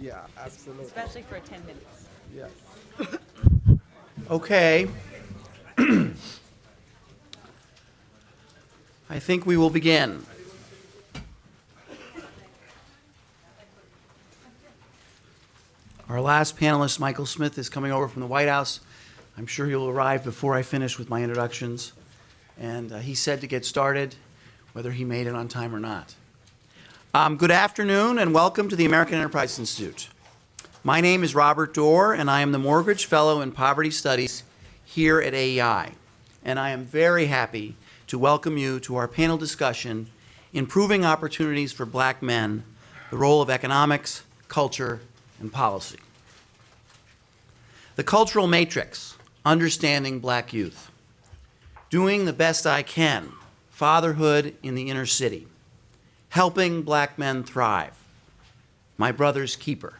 Yeah, absolutely. especially for 10 minutes. Yes. Okay. I think we will begin. Our last panelist, Michael Smith, is coming over from the White House. I'm sure he'll arrive before I finish with my introductions. And he said to get started, whether he made it on time or not. Good afternoon and welcome to the American Enterprise Institute. My name is Robert Dorr, and I am the Morgridge Fellow in Poverty Studies here at AEI. And I am very happy to welcome you to our panel discussion, Improving Opportunities for Black Men, the Role of Economics, Culture, and Policy. The Cultural Matrix, Understanding Black Youth. Doing the Best I Can, Fatherhood in the Inner City. Helping Black Men Thrive. My Brother's Keeper.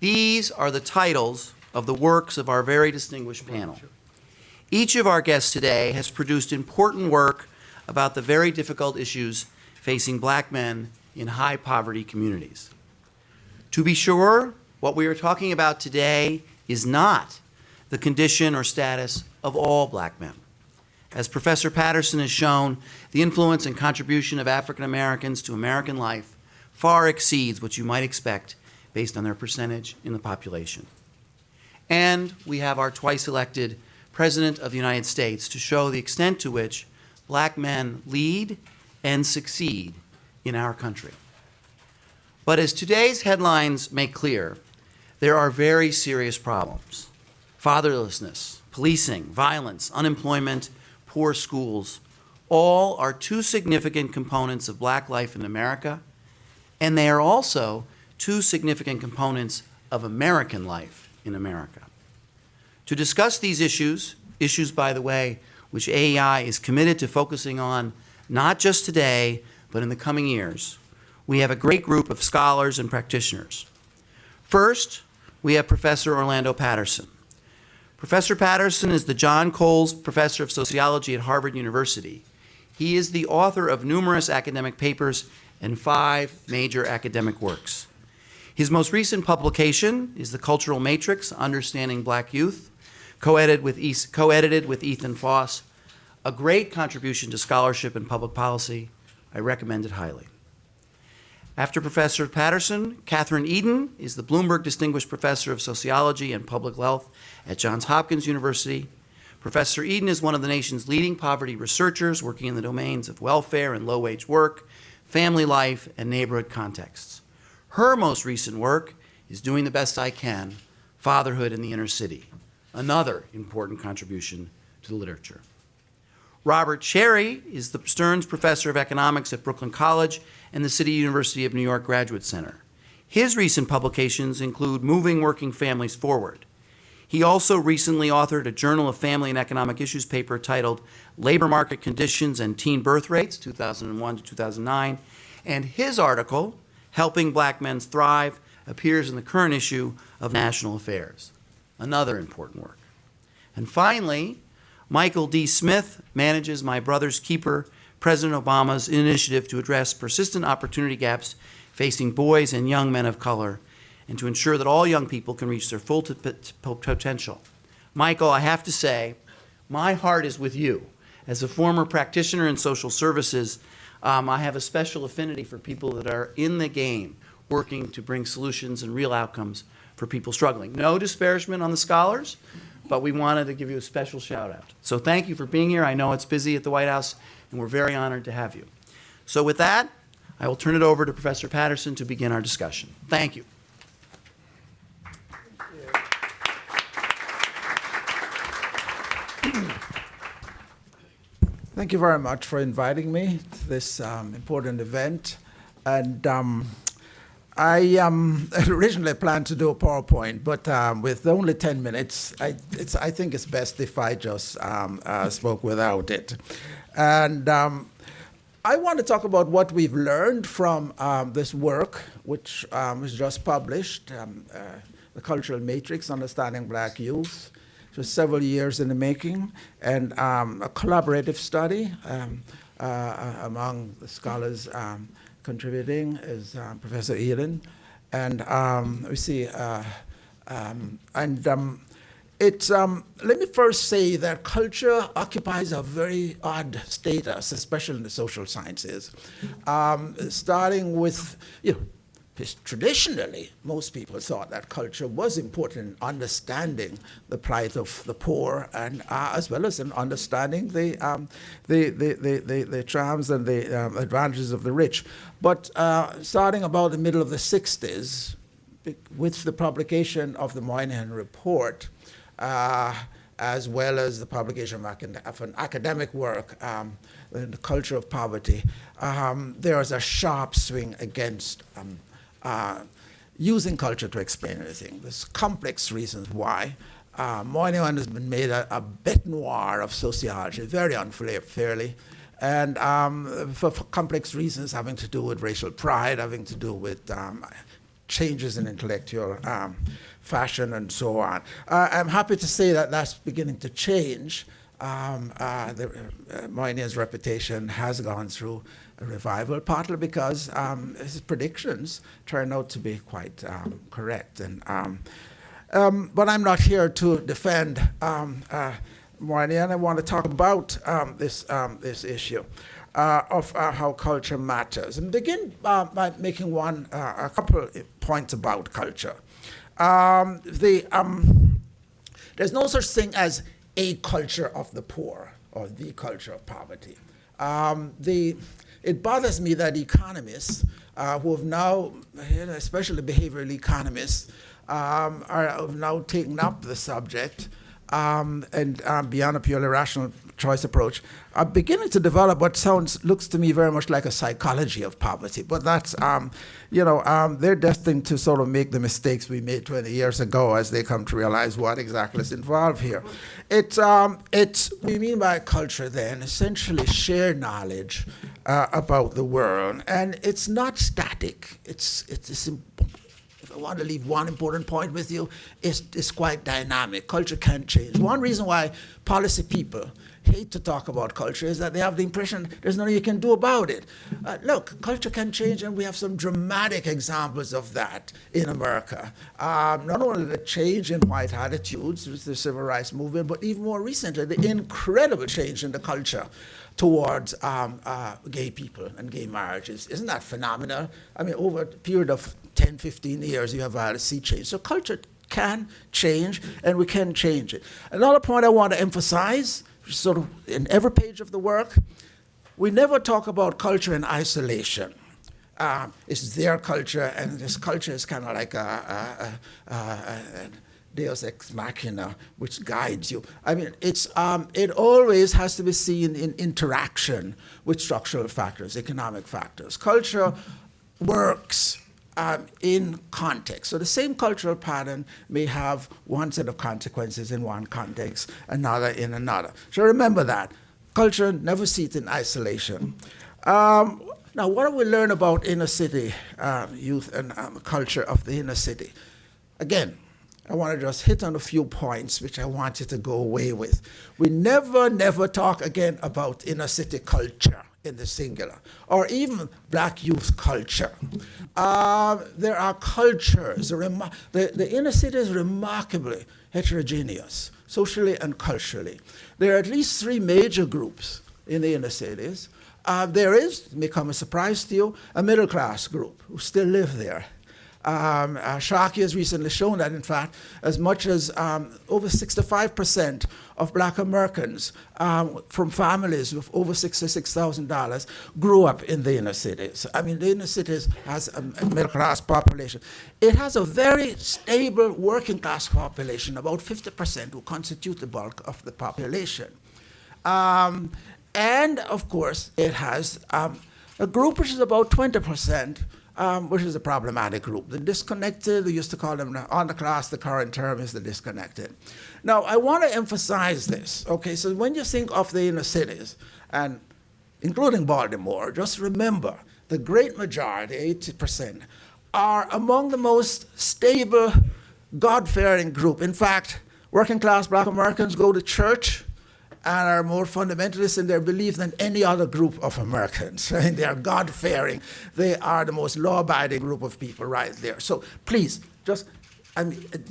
These are the titles of the works of our very distinguished panel. Each of our guests today has produced important work about the very difficult issues facing Black men in high poverty communities. To be sure, what we are talking about today is not the condition or status of all Black men. As Professor Patterson has shown, the influence and contribution of African Americans to American life far exceeds what you might expect based on their percentage in the population. And we have our twice elected President of the United States to show the extent to which Black men lead and succeed in our country. But as today's headlines make clear, there are very serious problems. Fatherlessness, policing, violence, unemployment, poor schools, all are two significant components of Black life in America, and they are also two significant components of American life in America. To discuss these issues, by the way, which AEI is committed to focusing on not just today, but in the coming years, we have a great group of scholars and practitioners. First, we have Professor Orlando Patterson. Professor Patterson is the John Coles Professor of Sociology at Harvard University. He is the author of numerous academic papers and 5 major academic works. His most recent publication is The Cultural Matrix, Understanding Black Youth, co-edited with Ethan Foss, a great contribution to scholarship and public policy. I recommend it highly. After Professor Patterson, Catherine Eden is the Bloomberg Distinguished Professor of Sociology and Public Health at Johns Hopkins University. Professor Eden is one of the nation's leading poverty researchers working in the domains of welfare and low-wage work, family life, and neighborhood contexts. Her most recent work is Doing the Best I Can, Fatherhood in the Inner City, another important contribution to the literature. Robert Cherry is the Stearns Professor of Economics at Brooklyn College and the City University of New York Graduate Center. His recent publications include Moving Working Families Forward. He also recently authored a Journal of Family and Economic Issues paper titled Labor Market Conditions and Teen Birth Rates, 2001 to 2009, and his article, Helping Black Men Thrive, appears in the current issue of National Affairs, another important work. And finally, Michael D. Smith manages My Brother's Keeper, President Obama's initiative to address persistent opportunity gaps facing boys and young men of color and to ensure that all young people can reach their full potential. Michael, I have to say, my heart is with you. As a former practitioner in social services, I have a special affinity for people that are in the game working to bring solutions and real outcomes for people struggling. No disparagement on the scholars, but we wanted to give you a special shout out. So thank you for being here. I know it's busy at the White House, and we're very honored to have you. So with that, I will turn it over to Professor Patterson to begin our discussion. Thank you. Thank you very much for inviting me to this important event. And I originally planned to do a PowerPoint, but with only 10 minutes, I think it's best if I just spoke without it. And I want to talk about what we've learned from this work, which was just published, The Cultural Matrix, Understanding Black Youth. It was several years in the making, and a collaborative study among the scholars contributing is Professor Eden And we see, it's, let me first say that culture occupies a very odd status, especially in the social sciences. Starting with, traditionally, most people thought that culture was important in understanding the plight of the poor, and as well as in understanding the charms and the advantages of the rich. But starting about the middle of the 60s, with the publication of the Moynihan Report, as well as the publication of an academic work, The Culture of Poverty, there is a sharp swing against using culture to explain anything. There's complex reasons why. Moynihan has been made a bête noire of sociology, very unfairly, and for complex reasons having to do with racial pride, having to do with changes in intellectual fashion and so on. I'm happy to say that that's beginning to change. Moynihan's reputation has gone through a revival, partly because his predictions turned out to be quite correct. But I'm not here to defend Moynihan. I want to talk about this issue of how culture matters, and begin by making a couple points about culture. There's no such thing as a culture of the poor or the culture of poverty. It bothers me that economists who have now, especially behavioral economists, have now taken up the subject and beyond a purely rational choice approach, are beginning to develop what looks to me very much like a psychology of poverty. But that's, they're destined to sort of make the mistakes we made 20 years ago as they come to realize what exactly is involved here. We mean by culture then essentially shared knowledge about the world, and it's not static. If I want to leave one important point with you, it's quite dynamic. Culture can change. One reason why policy people hate to talk about culture is that they have the impression there's nothing you can do about it. Look, culture can change, and we have some dramatic examples of that in America. Not only the change in white attitudes with the civil rights movement, but even more recently, the incredible change in the culture towards gay people and gay marriages. Isn't that phenomenal? I mean, over a period of 10, 15 years, you have had a sea change. So culture can change, and we can change it. Another point I want to emphasize, sort of in every page of the work, we never talk about culture in isolation. It's their culture, and this culture is kind of like a Deus ex machina, which guides you. I mean, it always has to be seen in interaction with structural factors, economic factors. Culture works in context. So the same cultural pattern may have one set of consequences in one context, another in another. So remember that. Culture never sees in isolation. Now, what do we learn about inner city youth and culture of the inner city? Again, I want to just hit on a few points which I want you to go away with. We never talk again about inner city culture in the singular, or even black youth culture. There are cultures. The inner city is remarkably heterogeneous, socially and culturally. There are at least three major groups in the inner cities. There is, may come as a surprise to you, a middle class group who still live there. Sharkey has recently shown that, in fact, as much as over 65% of black Americans from families with over $66,000 grew up in the inner cities. I mean, the inner cities has a middle-class population. It has a very stable working-class population, about 50% who constitute the bulk of the population. And, of course, it has a group which is about 20%, which is a problematic group. The disconnected, we used to call them the underclass, the current term is the disconnected. Now, I want to emphasize this, okay? So when you think of the inner cities, and including Baltimore, just remember the great majority, 80%, are among the most stable, God-fearing group. In fact, working class black Americans go to church and are more fundamentalist in their belief than any other group of Americans. Right? They are God-fearing. They are the most law-abiding group of people right there. So please, just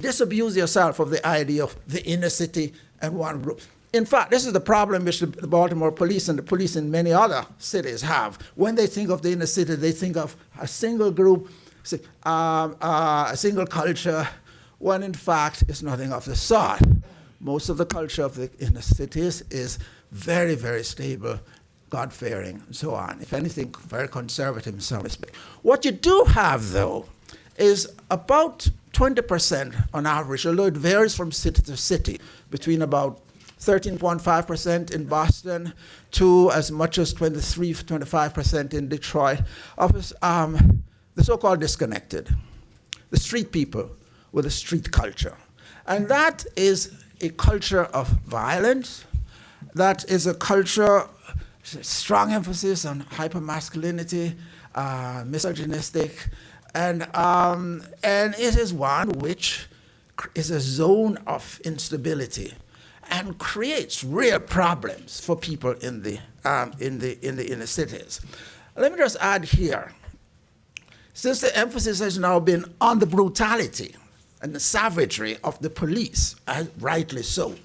disabuse yourself of the idea of the inner city and one group. In fact, this is the problem which the Baltimore police and the police in many other cities have. When they think of the inner city, they think of a single group, a single culture, when in fact it's nothing of the sort. Most of the culture of the inner cities is very, very stable, God-fearing, and so on. If anything, very conservative in some respect. What you do have, though, is about 20% on average, although it varies from city to city, between about 13.5% in Boston to as much as 25% in Detroit, of the so-called disconnected, the street people with a street culture. And that is a culture of violence. That is a culture, strong emphasis on hypermasculinity, misogynistic, and it is one which is a zone of instability and creates real problems for people in the inner cities. Let me just add here, since the emphasis has now been on the brutality and the savagery of the police, rightly so,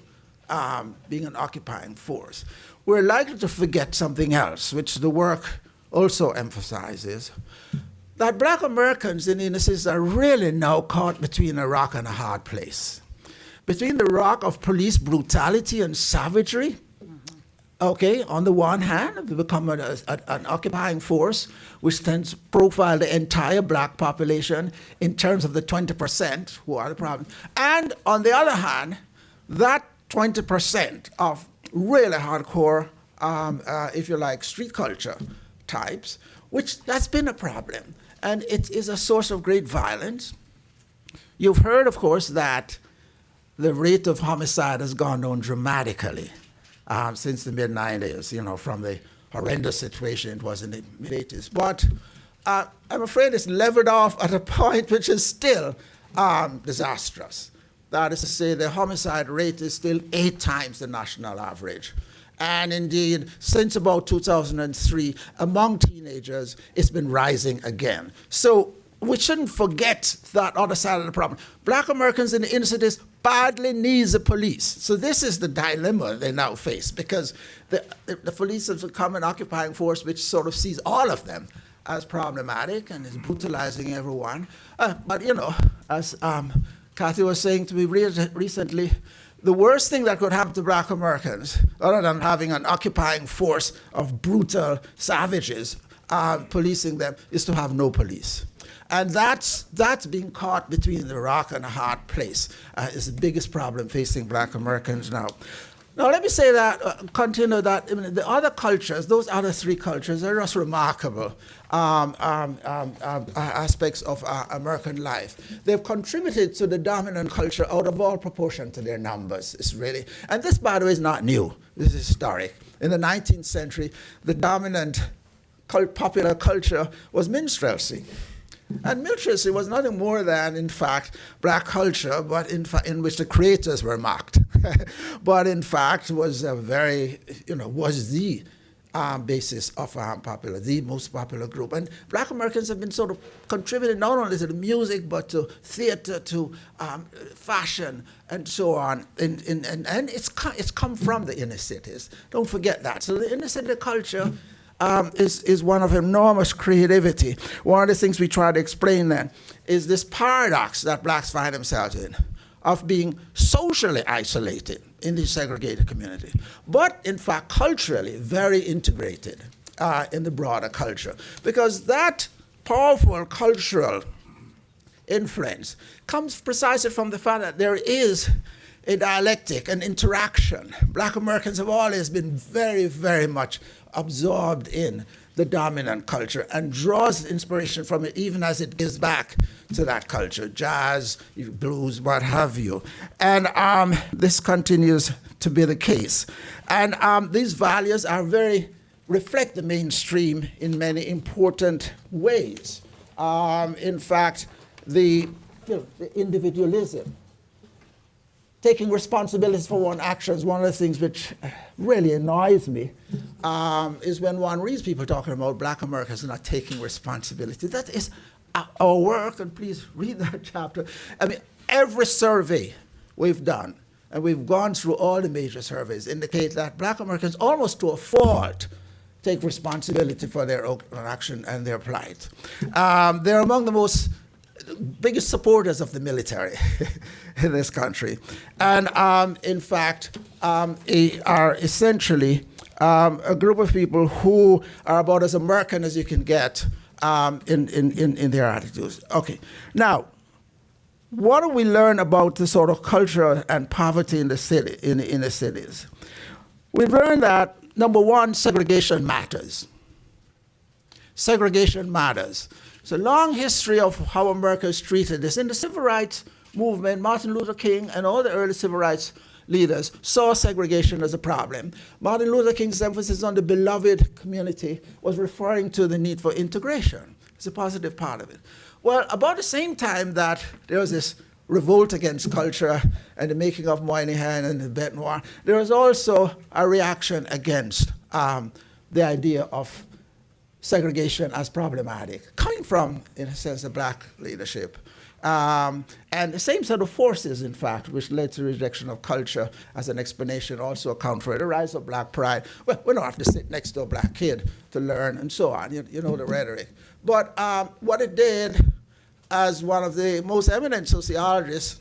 being an occupying force, we're likely to forget something else, which the work also emphasizes, that black Americans in the inner cities are really now caught between a rock and a hard place. Between the rock of police brutality and savagery, okay, on the one hand, they become an occupying force, which tends to profile the entire black population in terms of the 20% who are the problem. And on the other hand, that 20% of really hardcore, if you like, street culture types, which that's been a problem. And it is a source of great violence. You've heard, of course, that the rate of homicide has gone down dramatically since the mid-90s, from the horrendous situation it was in the mid-80s. But I'm afraid it's leveled off at a point which is still disastrous. That is to say, the homicide rate is still 8 times the national average. And indeed, since about 2003, among teenagers, it's been rising again. So we shouldn't forget that other side of the problem. Black Americans in the inner cities badly need the police. So this is the dilemma they now face, because the police have become an occupying force which sort of sees all of them as problematic and is brutalizing everyone. But, as Kathy was saying to me recently, the worst thing that could happen to black Americans, other than having an occupying force of brutal savages policing them, is to have no police. And that's being caught between the rock and a hard place is the biggest problem facing black Americans now. Now, let me say that, continue that, the other cultures, those other 3 cultures, are just remarkable aspects of American life. They've contributed to the dominant culture out of all proportion to their numbers. It's really, and this, by the way, is not new. This is historic. In the 19th century, the dominant popular culture was minstrelsy. And minstrelsy was nothing more than, in fact, black culture, but in which the creators were mocked. But in fact, was was the basis of the most popular group. And black Americans have been sort of contributing not only to the music, but to theater, to fashion, and so on. And it's come from the inner cities. Don't forget that. So the inner city culture is one of enormous creativity. One of the things we try to explain then is this paradox that blacks find themselves in, of being socially isolated in the segregated community, but in fact culturally very integrated in the broader culture. Because that powerful cultural influence comes precisely from the fact that there is a dialectic, an interaction. Black Americans have always been very, very much absorbed in the dominant culture and draws inspiration from it even as it gives back to that culture, jazz, blues, what have you. And this continues to be the case. And these values reflect the mainstream in many important ways. In fact, the individualism taking responsibility for one's actions. One of the things which really annoys me is when one reads people talking about black Americans not taking responsibility. That is our work, and please read that chapter. I mean, every survey we've done, and we've gone through all the major surveys, indicate that black Americans, almost to a fault, take responsibility for their own action and their plight. They're among the biggest supporters of the military in this country. And in fact, are essentially a group of people who are about as American as you can get in their attitudes. Okay, now, what do we learn about the sort of culture and poverty in the city, in the cities? We've learned that, number one, segregation matters. Segregation matters. It's a long history of how America is treated this. In the civil rights movement, Martin Luther King and all the early civil rights leaders saw segregation as a problem. Martin Luther King's emphasis on the beloved community was referring to the need for integration. It's a positive part of it. Well, about the same time that there was this revolt against culture and the making of Moynihan and the Bête Noire, there was also a reaction against the idea of segregation as problematic, coming from, in a sense, the black leadership. And the same set of forces, in fact, which led to rejection of culture as an explanation, also account for the rise of black pride. Well, we don't have to sit next to a black kid to learn, and so on. You know the rhetoric. But what it did, as one of the most eminent sociologists,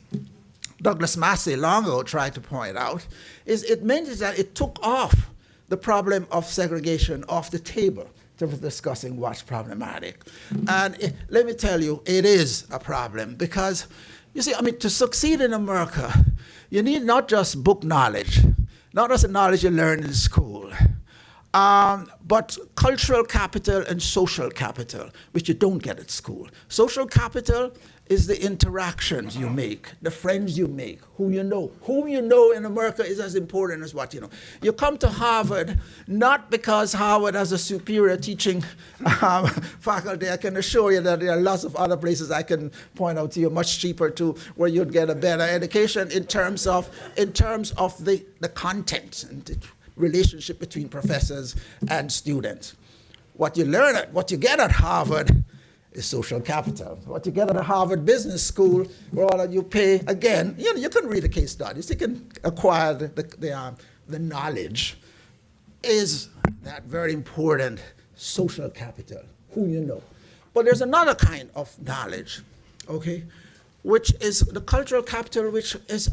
Douglas Massey, long ago tried to point out, is it meant that it took off the problem of segregation off the table to discussing what's problematic. And let me tell you, it is a problem because, you see, I mean, to succeed in America, you need not just book knowledge, not just the knowledge you learn in school, but cultural capital and social capital, which you don't get at school. Social capital is the interactions you make, the friends you make, who you know. Whom you know in America is as important as what you know. You come to Harvard not because Harvard has a superior teaching faculty. I can assure you that there are lots of other places I can point out to you, much cheaper too, where you'd get a better education in terms of the content and the relationship between professors and students. What you get at Harvard is social capital. What you get at a Harvard Business School, where all of you pay, again, you can read the case studies, you can acquire the knowledge, is that very important social capital, who you know. But there's another kind of knowledge, okay, which is the cultural capital, which is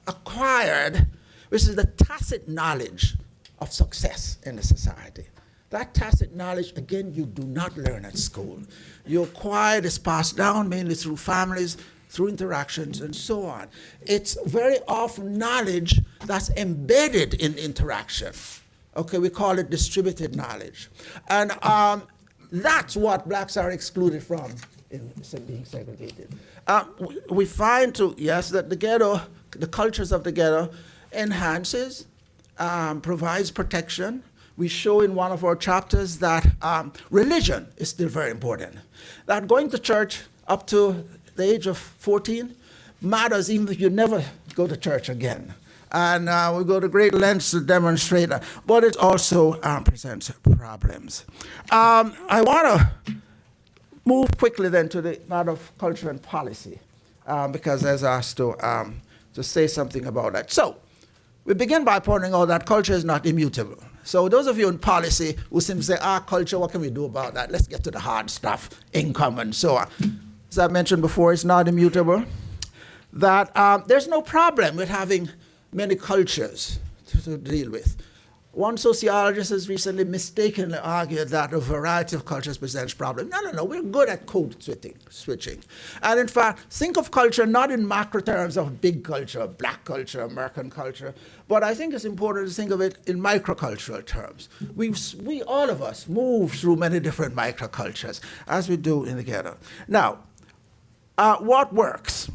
acquired, which is the tacit knowledge of success in the society. That tacit knowledge, again, you do not learn at school. You acquire it, it's passed down mainly through families, through interactions, and so on. It's very often knowledge that's embedded in interaction. Okay, we call it distributed knowledge. And that's what blacks are excluded from in being segregated. We find, yes, that the ghetto, the cultures of the ghetto enhances, provides protection. We show in one of our chapters that religion is still very important. That going to church up to the age of 14 matters even if you never go to church again. And we go to great lengths to demonstrate that. But it also presents problems. I want to move quickly then to the matter of culture and policy, because I was asked to say something about that. So we begin by pointing out that culture is not immutable. So those of you in policy who seem to say, culture, what can we do about that? Let's get to the hard stuff, income and so on. As I mentioned before, it's not immutable. That there's no problem with having many cultures to deal with. One sociologist has recently mistakenly argued that a variety of cultures presents problems. No, we're good at code switching. And in fact, think of culture not in macro terms of big culture, black culture, American culture, but I think it's important to think of it in microcultural terms. We all of us move through many different microcultures, as we do in the ghetto. Now, what works?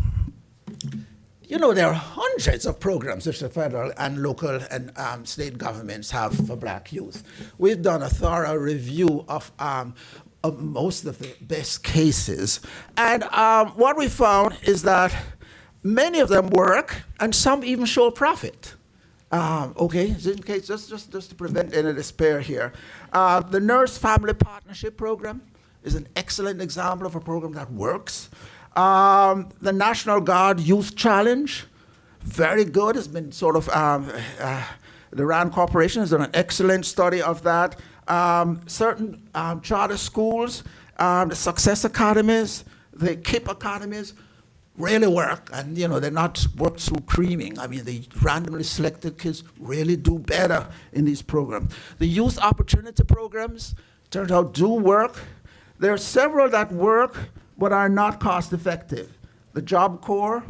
You know, there are hundreds of programs which the federal and local and state governments have for black youth. We've done a thorough review of most of the best cases. And what we found is that Many of them work, and some even show profit. Okay, just in case, just to prevent any despair here. The Nurse Family Partnership Program is an excellent example of a program that works. The National Guard Youth Challenge, very good. It's been sort of, the RAND Corporation has done an excellent study of that. Certain charter schools, the Success Academies, the KIP Academies, really work, and they're not work through creaming. I mean, the randomly selected kids really do better in these programs. The youth opportunity programs, turns out, do work. There are several that work but are not cost effective. The Job Corps,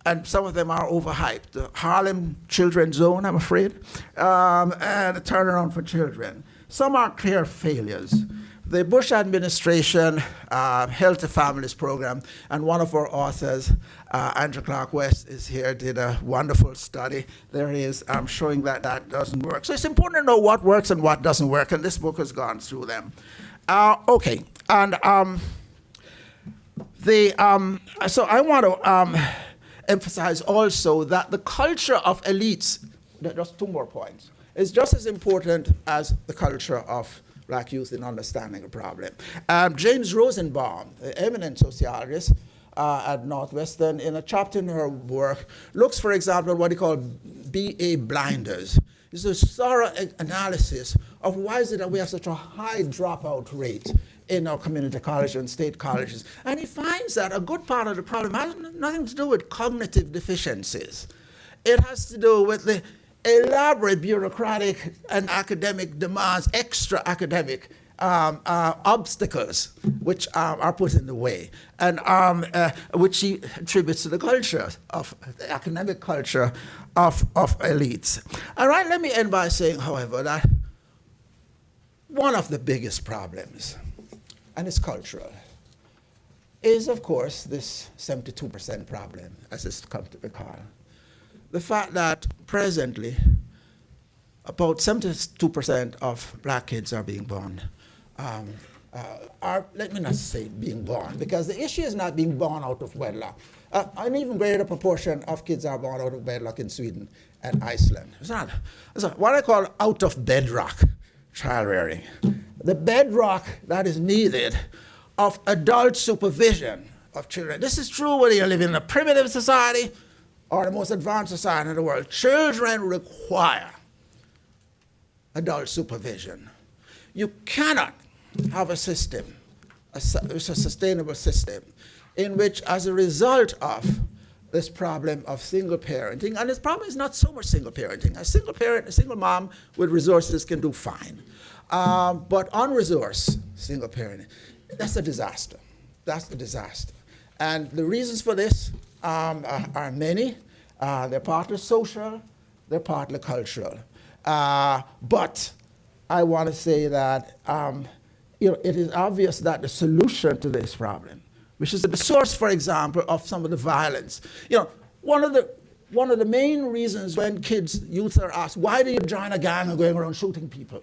and some of them are overhyped. The Harlem Children's Zone, I'm afraid, and the Turnaround for Children. Some are clear failures. The Bush administration Healthy Families program, and one of our authors, Andrew Clark West, is here, did a wonderful study. There he is, showing that that doesn't work. So it's important to know what works and what doesn't work, and this book has gone through them. Okay, and so I want to emphasize also that the culture of elites, just 2 more points, is just as important as the culture of Black youth in understanding the problem. James Rosenbaum, an eminent sociologist at Northwestern, in a chapter in her work, looks, for example, at what he called BA blinders. It's a thorough analysis of why is it that we have such a high dropout rate in our community colleges and state colleges. And he finds that a good part of the problem has nothing to do with cognitive deficiencies. It has to do with the elaborate bureaucratic and academic demands, extra academic obstacles which are put in the way, and which he attributes to the culture of the academic culture of elites. All right, let me end by saying, however, that one of the biggest problems, and it's cultural, is, of course, this 72% problem, as it's come to be called. The fact that presently about 72% of Black kids are being born, let me not say being born, because the issue is not being born out of wedlock. An even greater proportion of kids are born out of wedlock in Sweden and Iceland. It's what I call out of bedrock child rearing. The bedrock that is needed of adult supervision of children. This is true whether you live in a primitive society or the most advanced society in the world. Children require adult supervision. You cannot have a system, a sustainable system, in which, as a result of this problem of single parenting, and this problem is not so much single parenting. A single parent, a single mom with resources can do fine. But unresourced single parenting, that's a disaster. That's a disaster. And the reasons for this are many. They're partly social, they're partly cultural. But I want to say that it is obvious that the solution to this problem, which is the source, for example, of some of the violence. One of the main reasons when youth are asked, why do you join a gang and going around shooting people?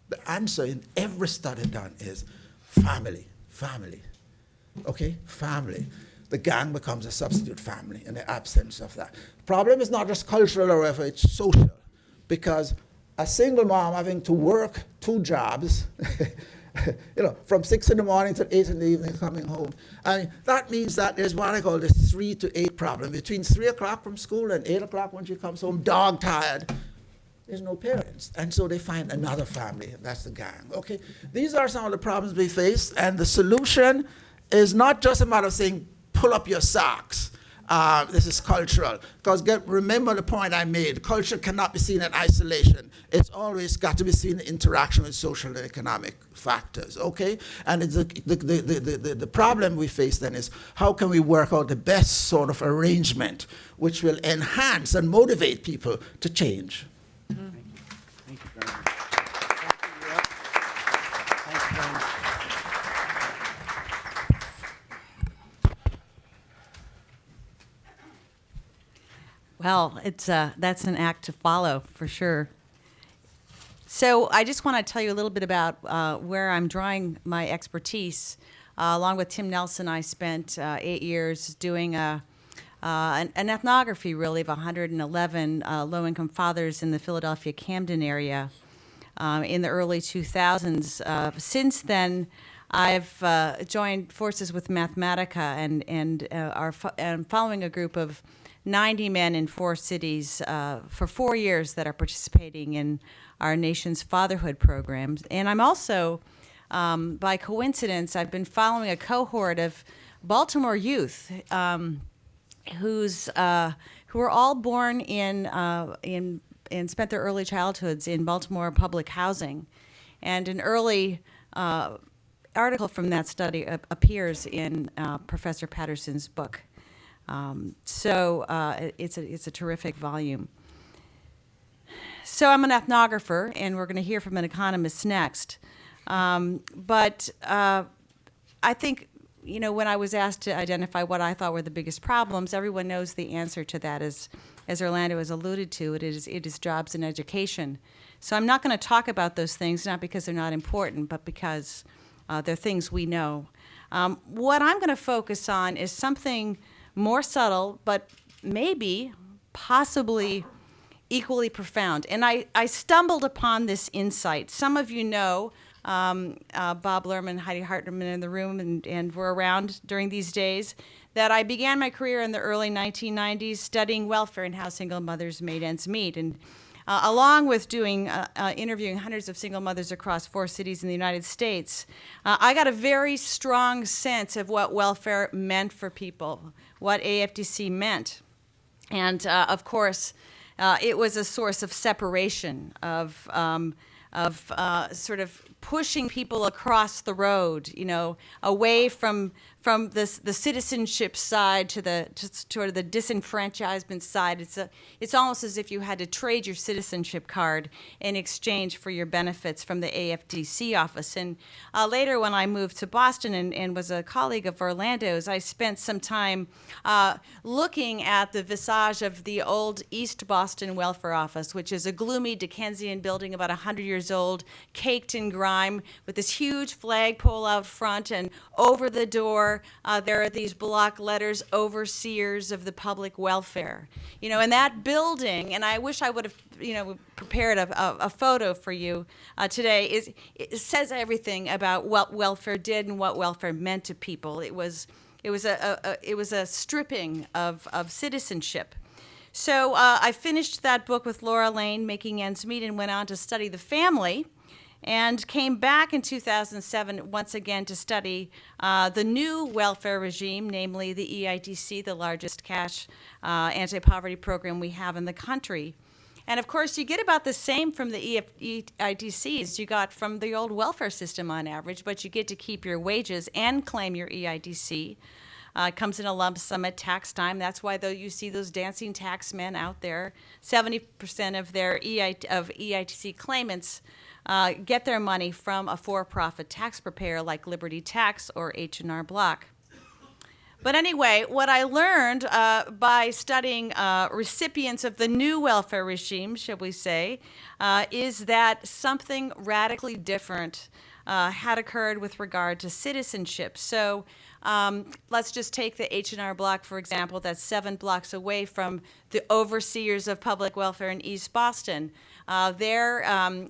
The answer in every study done is family. Okay, family. The gang becomes a substitute family in the absence of that. The problem is not just cultural or whatever, it's social. Because a single mom having to work 2 jobs, from 6 in the morning to 8 in the evening coming home. I mean, that means that there's what I call the 3 to 8 problem. Between 3 o'clock from school and 8 o'clock when she comes home, dog tired, there's no parents. And so they find another family, and that's the gang. Okay, these are some of the problems we face, and the solution is not just a matter of saying, pull up your socks. This is cultural. Because remember the point I made, culture cannot be seen in isolation. It's always got to be seen in interaction with social and economic factors, okay? And the problem we face then is, how can we work out the best sort of arrangement which will enhance and motivate people to change? Thank you very much. Thank you very much. Well, that's an act to follow for sure. So I just want to tell you a little bit about where I'm drawing my expertise. along with Tim Nelson, I spent 8 years doing an ethnography, really, of 111 low-income fathers in the Philadelphia Camden area in the early 2000s. Since then, I've joined forces with Mathematica and following a group of 90 men in 4 cities for 4 years that are participating in our nation's fatherhood programs. And I'm also, by coincidence, I've been following a cohort of Baltimore youth who were all born in and spent their early childhoods in Baltimore public housing. And an early article from that study appears in Professor Patterson's book. It's a terrific volume. So I'm an ethnographer, and we're going to hear from an economist next. But I think, when I was asked to identify what I thought were the biggest problems, everyone knows the answer to that, as Orlando has alluded to. It is jobs and education. So I'm not going to talk about those things, not because they're not important, but because they're things we know. What I'm going to focus on is something more subtle, but maybe, possibly, equally profound. And I stumbled upon this insight. Some of you know Bob Lerman, Heidi Hartman in the room, and were around during these days, that I began my career in the early 1990s studying welfare and how single mothers made ends meet. And along with interviewing hundreds of single mothers across 4 cities in the United States, I got a very strong sense of what welfare meant for people, what AFDC meant. And of course, it was a source of separation, of sort of pushing people across the road, away from the citizenship side to sort of the disenfranchisement side. It's almost as if you had to trade your citizenship card in exchange for your benefits from the AFDC office. And later, when I moved to Boston and was a colleague of Orlando's, I spent some time looking at the visage of the old East Boston Welfare Office, which is a gloomy Dickensian building about 100 years old, caked in grime, with this huge flagpole out front, and over the door there are these block letters, overseers of the public welfare. And that building, and I wish I would have prepared a photo for you today, it says everything about what welfare did and what welfare meant to people. It was a stripping of citizenship. So I finished that book with Laura Lane, Making Ends Meet, and went on to study the family, and came back in 2007 once again to study the new welfare regime, namely the EITC, the largest cash anti-poverty program we have in the country. And of course, you get about the same from the EITC as you got from the old welfare system on average, but you get to keep your wages and claim your EITC. It comes in a lump sum at tax time. That's why, though, you see those dancing tax men out there. 70% of their EITC claimants get their money from a for-profit tax preparer like Liberty Tax or H&R Block. But anyway, what I learned by studying recipients of the new welfare regime, shall we say, is that something radically different had occurred with regard to citizenship. So let's just take the H&R Block, for example. That's 7 blocks away from the overseers of public welfare in East Boston. There,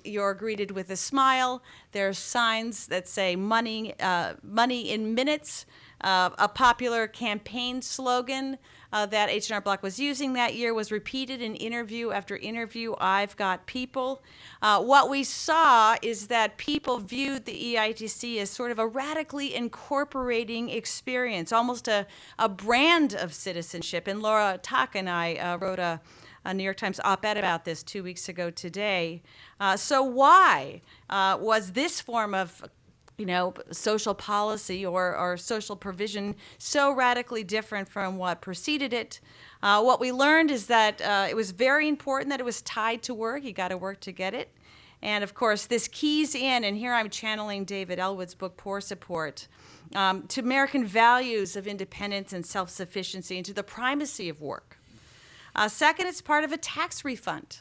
you're greeted with a smile. There are signs that say money in minutes, a popular campaign slogan that H&R Block was using that year was repeated in interview after interview. I've got people. What we saw is that people viewed the EITC as sort of a radically incorporating experience, almost a brand of citizenship. And Laura Tuck and I wrote a New York Times op-ed about this 2 weeks ago today. So why was this form of social policy or social provision so radically different from what preceded it? What we learned is that it was very important that it was tied to work. You got to work to get it. And of course, this keys in, and here I'm channeling David Ellwood's book, Poor Support, to American values of independence and self-sufficiency and to the primacy of work. Second, it's part of a tax refund.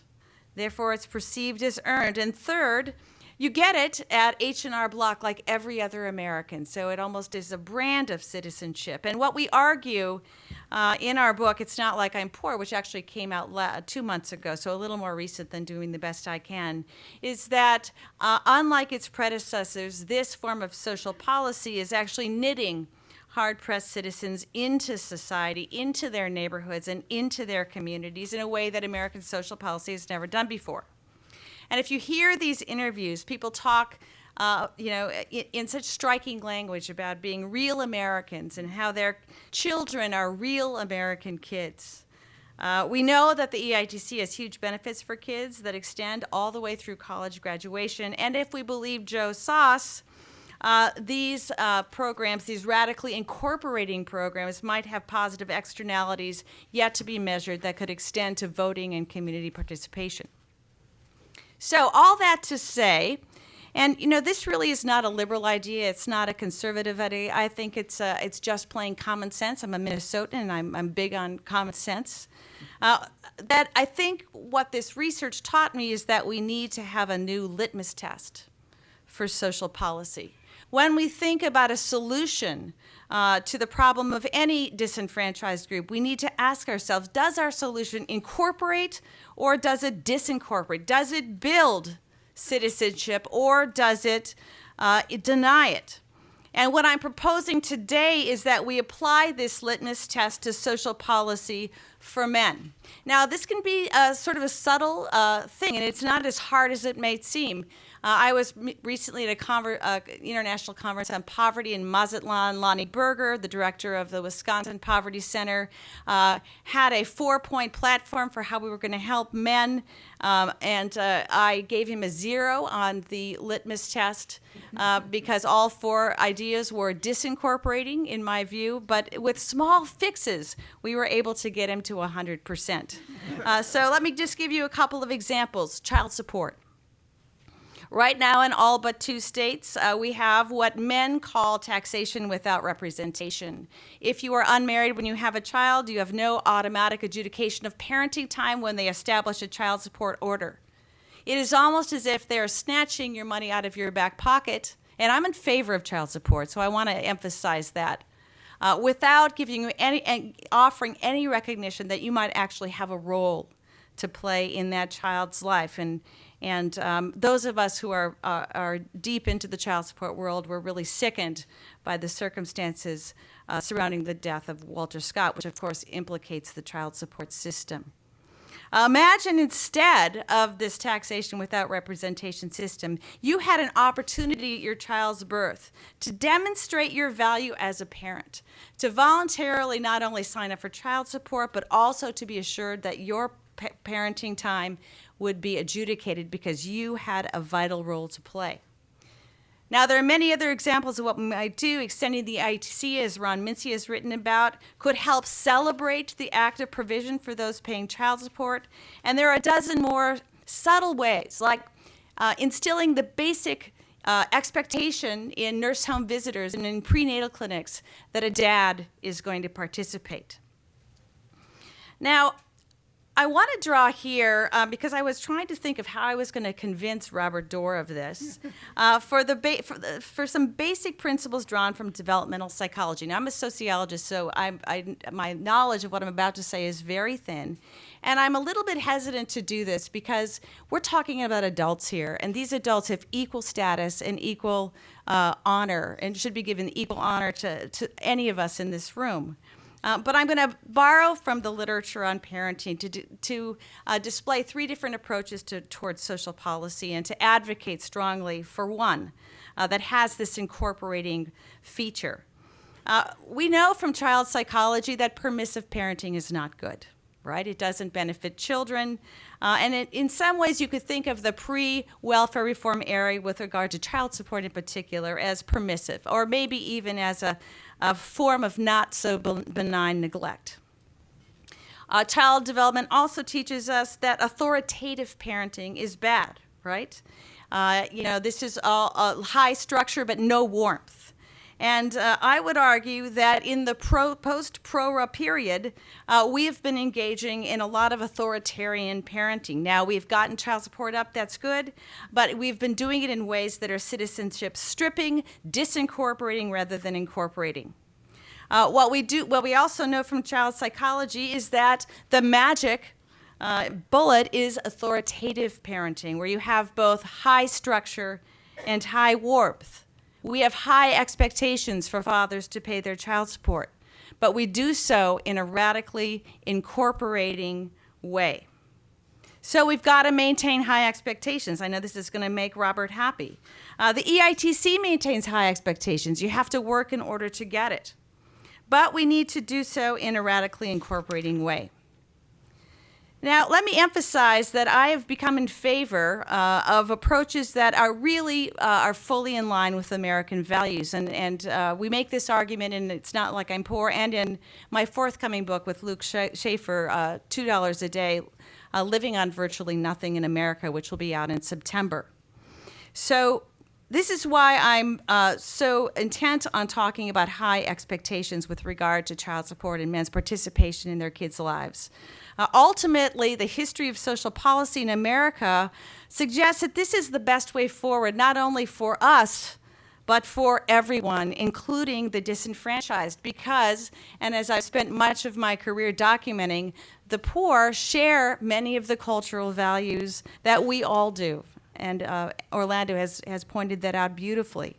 Therefore, it's perceived as earned. And third, You get it at H&R Block like every other American, so it almost is a brand of citizenship. And what we argue in our book, It's Not Like I'm Poor, which actually came out 2 months ago, so a little more recent than Doing the Best I Can, is that unlike its predecessors, this form of social policy is actually knitting hard-pressed citizens into society, into their neighborhoods, and into their communities in a way that American social policy has never done before. And if you hear these interviews, people talk, in such striking language about being real Americans and how their children are real American kids. We know that the EITC has huge benefits for kids that extend all the way through college graduation. And if we believe Joe Sauce, these programs, these radically incorporating programs, might have positive externalities yet to be measured that could extend to voting and community participation. So all that to say, and this really is not a liberal idea. It's not a conservative idea. I think it's just plain common sense. I'm a Minnesotan, and I'm big on common sense. That I think what this research taught me is that we need to have a new litmus test for social policy. When we think about a solution to the problem of any disenfranchised group, we need to ask ourselves, does our solution incorporate or does it disincorporate? Does it build citizenship or does it deny it? And what I'm proposing today is that we apply this litmus test to social policy for men. Now, this can be sort of a subtle thing, and it's not as hard as it may seem. I was recently at a international conference on poverty in Mazatlan. Lonnie Berger, the director of the Wisconsin Poverty Center, had a 4-point platform for how we were going to help men, and I gave him a 0 on the litmus test because all 4 ideas were disincorporating, in my view, but with small fixes, we were able to get him to 100%. So let me just give you a couple of examples. Child support. Right now, in all but 2 states, we have what men call taxation without representation. If you are unmarried when you have a child, you have no automatic adjudication of parenting time when they establish a child support order. It is almost as if they're snatching your money out of your back pocket, and I'm in favor of child support, so I want to emphasize that, without giving you offering any recognition that you might actually have a role to play in that child's life. And those of us who are deep into the child support world were really sickened by the circumstances surrounding the death of Walter Scott, which of course implicates the child support system. Imagine instead of this taxation without representation system, you had an opportunity at your child's birth to demonstrate your value as a parent, to voluntarily not only sign up for child support, but also to be assured that your parenting time would be adjudicated because you had a vital role to play. Now, there are many other examples of what we might do. Extending the ITC, as Ron Mincy has written about, could help celebrate the active provision for those paying child support. And there are a dozen more subtle ways, like instilling the basic expectation in nurse home visitors and in prenatal clinics that a dad is going to participate. Now, I want to draw here, because I was trying to think of how I was going to convince Robert Dorr of this, for some basic principles drawn from developmental psychology. Now, I'm a sociologist, so my knowledge of what I'm about to say is very thin. And I'm a little bit hesitant to do this because we're talking about adults here, and these adults have equal status and equal honor and should be given equal honor to any of us in this room. But I'm going to borrow from the literature on parenting to display 3 different approaches towards social policy and to advocate strongly for one that has this incorporating feature. We know from child psychology that permissive parenting is not good, right? It doesn't benefit children. And in some ways, you could think of the pre-welfare reform era with regard to child support in particular as permissive, or maybe even as a form of not so benign neglect. Child development also teaches us that authoritative parenting is bad, right? This is all high structure but no warmth. And I would argue that in the post-PRORA period, we have been engaging in a lot of authoritarian parenting. Now, we've gotten child support up, that's good, but we've been doing it in ways that are citizenship stripping, disincorporating rather than incorporating. What we also know from child psychology is that the magic bullet is authoritative parenting, where you have both high structure and high warmth. We have high expectations for fathers to pay their child support, but we do so in a radically incorporating way. So we've got to maintain high expectations. I know this is going to make Robert happy. The EITC maintains high expectations. You have to work in order to get it. But we need to do so in a radically incorporating way. Now, let me emphasize that I have become in favor of approaches that are really are fully in line with American values. And we make this argument, and It's Not Like I'm Poor, and in my forthcoming book with Luke Schaefer, $2 a Day, Living on Virtually Nothing in America, which will be out in September. So this is why I'm so intent on talking about high expectations with regard to child support and men's participation in their kids' lives. Ultimately, the history of social policy in America suggests that this is the best way forward, not only for us, but for everyone, including the disenfranchised, because, and as I've spent much of my career documenting, the poor share many of the cultural values that we all do. And Orlando has pointed that out beautifully.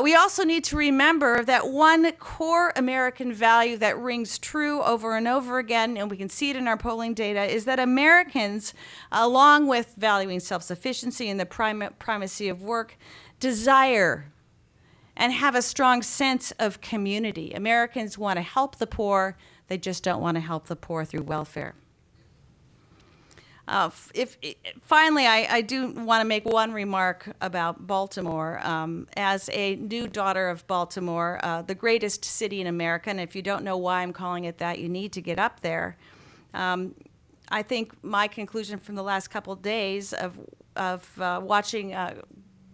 We also need to remember that one core American value that rings true over and over again, and we can see it in our polling data, is that Americans, along with valuing self-sufficiency and the primacy of work, desire and have a strong sense of community. Americans want to help the poor, they just don't want to help the poor through welfare. Finally, I do want to make one remark about Baltimore. As a new daughter of Baltimore, the greatest city in America, and if you don't know why I'm calling it that, you need to get up there. I think my conclusion from the last couple of days of watching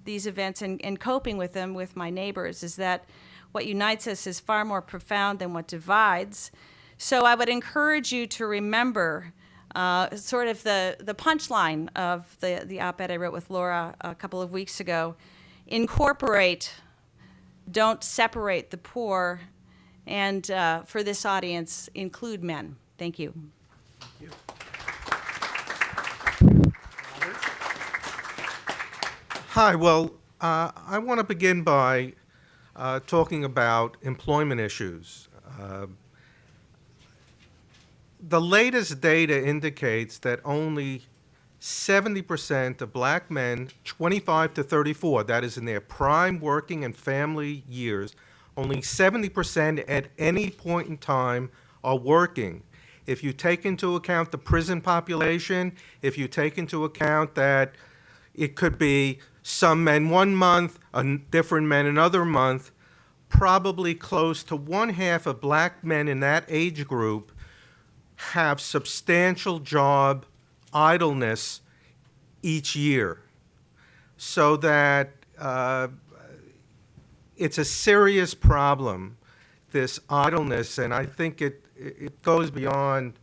these events and coping with them with my neighbors is that what unites us is far more profound than what divides. So I would encourage you to remember sort of the punchline of the op-ed I wrote with Laura a couple of weeks ago. Incorporate, don't separate the poor, and for this audience, include men. Thank you. Thank you. Hi, well, I want to begin by talking about employment issues. The latest data indicates that only 70% of black men 25 to 34, that is in their prime working and family years, only 70% at any point in time are working. If you take into account the prison population, if you take into account that it could be some men 1 month, different men another month, probably close to 1/2 of black men in that age group have substantial job idleness each year. So that it's a serious problem, this idleness, and I think it goes beyond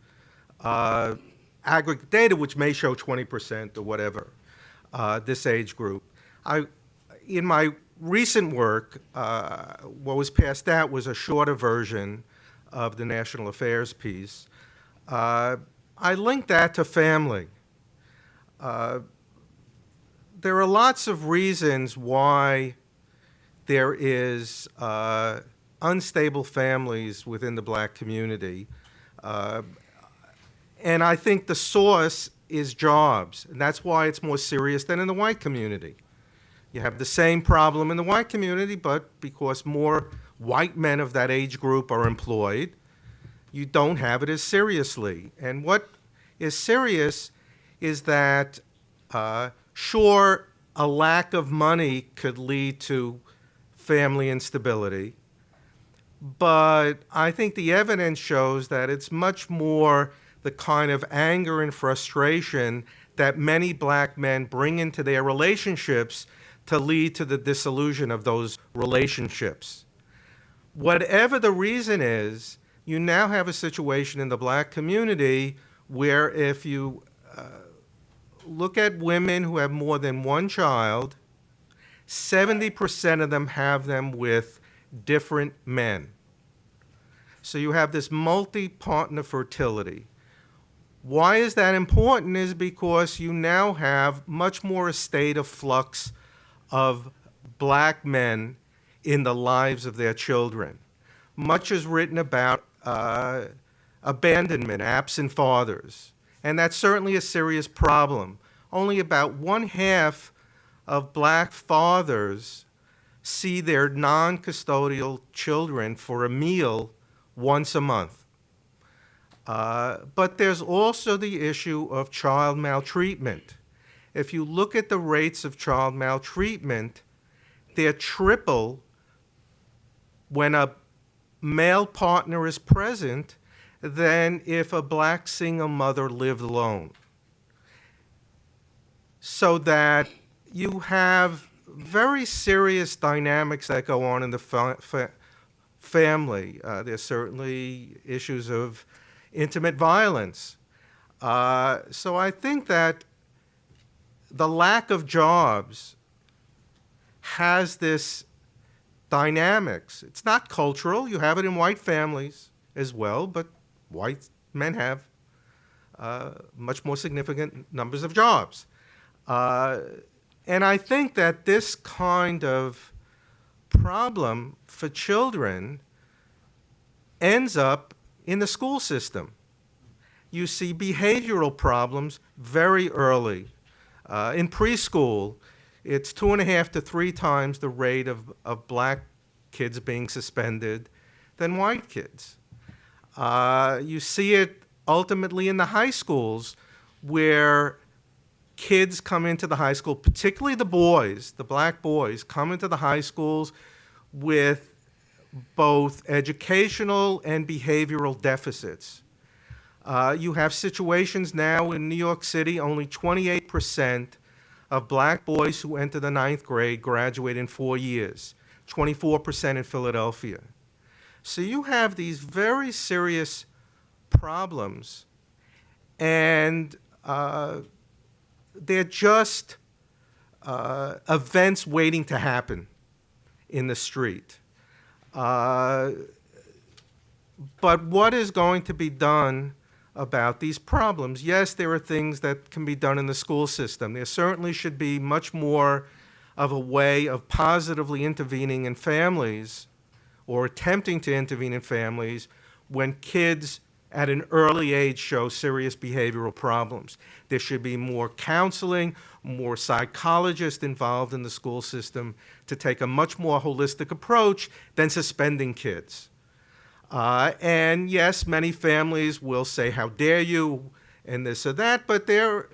aggregate data, which may show 20% or whatever, this age group. In my recent work, what was passed out was a shorter version of the National Affairs piece. I linked that to family. There are lots of reasons why there is unstable families within the black community. And I think the source is jobs, and that's why it's more serious than in the white community. You have the same problem in the white community, but because more white men of that age group are employed, you don't have it as seriously. And what is serious is that, sure, a lack of money could lead to family instability, but I think the evidence shows that it's much more the kind of anger and frustration that many black men bring into their relationships to lead to the dissolution of those relationships. Whatever the reason is, you now have a situation in the black community where if you look at women who have more than one child, 70% of them have them with different men. So you have this multi-partner fertility. Why is that important? Is because you now have much more a state of flux of black men in the lives of their children. Much is written about abandonment, absent fathers, and that's certainly a serious problem. Only about 1/2 of black fathers see their non-custodial children for a meal once a month. But there's also the issue of child maltreatment. If you look at the rates of child maltreatment, they're triple when a male partner is present than if a black single mother lived alone. So that you have very serious dynamics that go on in the family. There's certainly issues of intimate violence. So I think that the lack of jobs has this dynamics. It's not cultural. You have it in white families as well, but white men have much more significant numbers of jobs. And I think that this kind of problem for children ends up in the school system. You see behavioral problems very early. In preschool, it's 2.5 to 3 times the rate of black kids being suspended than white kids. You see it ultimately in the high schools where kids come into the high school, particularly the boys, the black boys, come into the high schools with both educational and behavioral deficits. You have situations now in New York City, only 28% of black boys who enter the 9th grade graduate in 4 years, 24% in Philadelphia. So you have these very serious problems, and they're just events waiting to happen in the street. But what is going to be done about these problems? Yes, there are things that can be done in the school system. There certainly should be much more of a way of positively intervening in families or attempting to intervene in families when kids at an early age show serious behavioral problems. There should be more counseling, more psychologists involved in the school system to take a much more holistic approach than suspending kids. And yes, many families will say, how dare you, and this or that, but there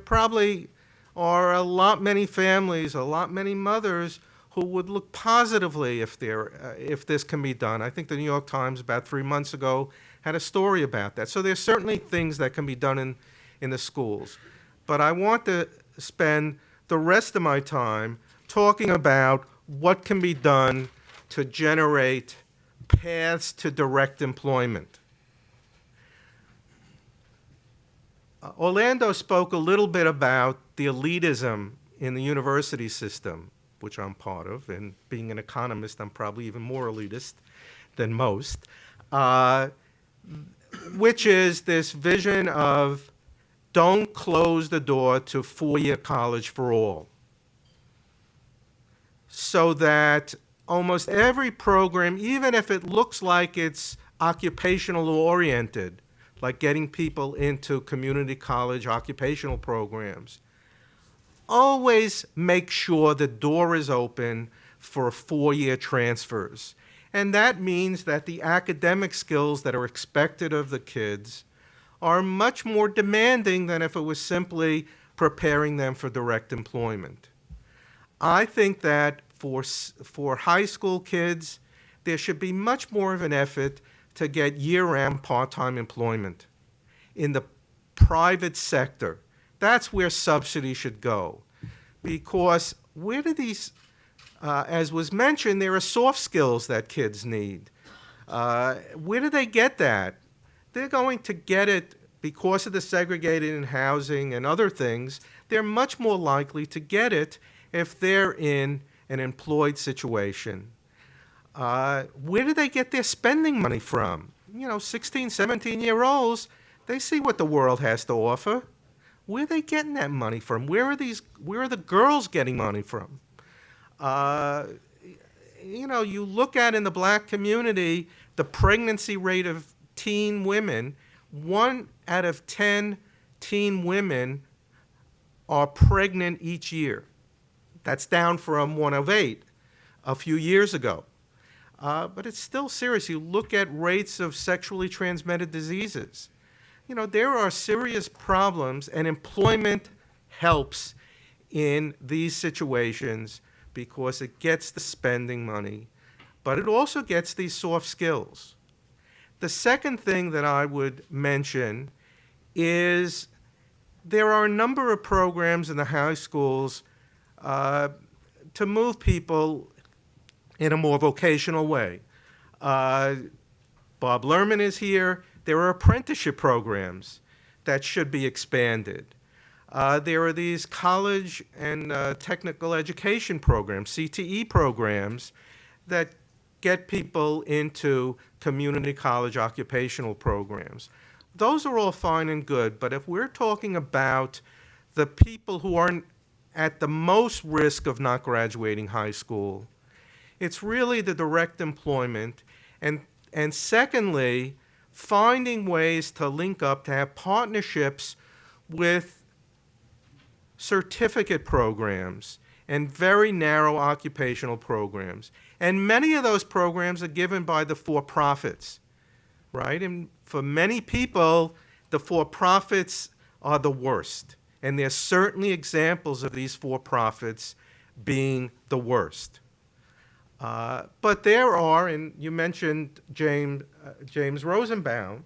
probably are many families, many mothers who would look positively if this can be done. I think the New York Times about 3 months ago had a story about that. So there's certainly things that can be done in the schools. But I want to spend the rest of my time talking about what can be done to generate paths to direct employment. Orlando spoke a little bit about the elitism in the university system, which I'm part of, and being an economist, I'm probably even more elitist than most, which is this vision of don't close the door to 4-year college for all. So that almost every program, even if it looks like it's occupational oriented, like getting people into community college occupational programs, always make sure the door is open for 4-year transfers. And that means that the academic skills that are expected of the kids are much more demanding than if it was simply preparing them for direct employment. I think that for high school kids, there should be much more of an effort to get year-round part-time employment in the private sector. That's where subsidy should go, because where do these, as was mentioned, there are soft skills that kids need. Where do they get that? They're going to get it because of the segregated in housing and other things. They're much more likely to get it if they're in an employed situation. Where do they get their spending money from? 16, 17-year-olds, they see what the world has to offer. Where are they getting that money from? Where are the girls getting money from? You look at in the black community, the pregnancy rate of teen women, 1 out of 10 teen women are pregnant each year. That's down from 1 of 8 a few years ago. But it's still serious. You look at rates of sexually transmitted diseases. There are serious problems, and employment helps in these situations because it gets the spending money, but it also gets these soft skills. The second thing that I would mention is there are a number of programs in the high schools to move people in a more vocational way. Bob Lerman is here. There are apprenticeship programs that should be expanded. There are these college and technical education programs, CTE programs, that get people into community college occupational programs. Those are all fine and good, but if we're talking about the people who are at the most risk of not graduating high school, it's really the direct employment, and secondly, finding ways to link up, to have partnerships with certificate programs and very narrow occupational programs. And many of those programs are given by the for-profits, right? And for many people, the for-profits are the worst. And there's certainly examples of these for-profits being the worst. But there are, and you mentioned James Rosenbaum,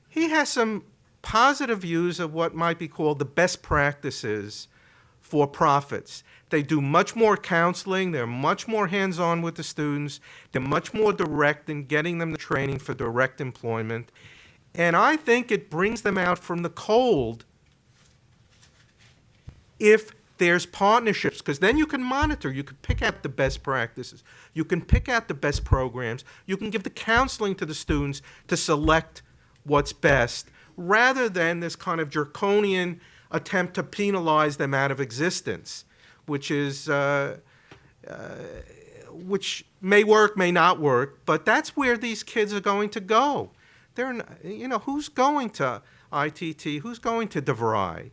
he has some positive views of what might be called the best practices for profits. They do much more counseling, they're much more hands-on with the students, they're much more direct in getting them the training for direct employment, and I think it brings them out from the cold if there's partnerships, because then you can monitor, you can pick out the best practices, you can pick out the best programs, you can give the counseling to the students to select what's best, rather than this kind of draconian attempt to penalize them out of existence, which may work, may not work, but that's where these kids are going to go. Who's going to ITT? Who's going to DeVry?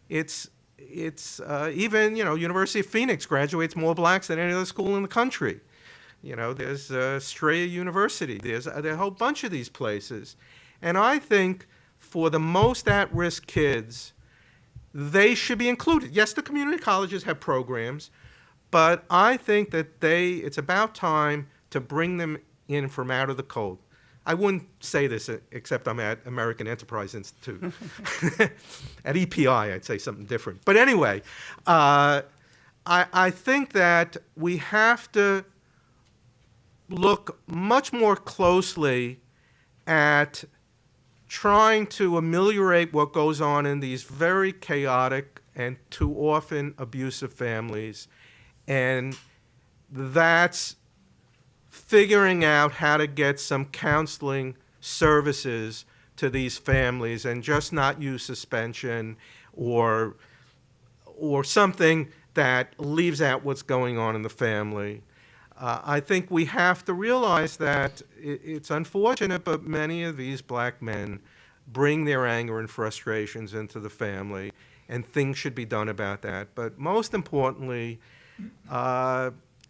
It's even, University of Phoenix graduates more blacks than any other school in the country. There's Strayer University. There are a whole bunch of these places. And I think for the most at-risk kids, they should be included. Yes, the community colleges have programs, but I think that it's about time to bring them in from out of the cold. I wouldn't say this except I'm at American Enterprise Institute. At EPI, I'd say something different. But anyway, I think that we have to look much more closely at trying to ameliorate what goes on in these very chaotic and too often abusive families. And that's figuring out how to get some counseling services to these families and just not use suspension or something that leaves out what's going on in the family. I think we have to realize that it's unfortunate, but many of these black men bring their anger and frustrations into the family, and things should be done about that. But most importantly,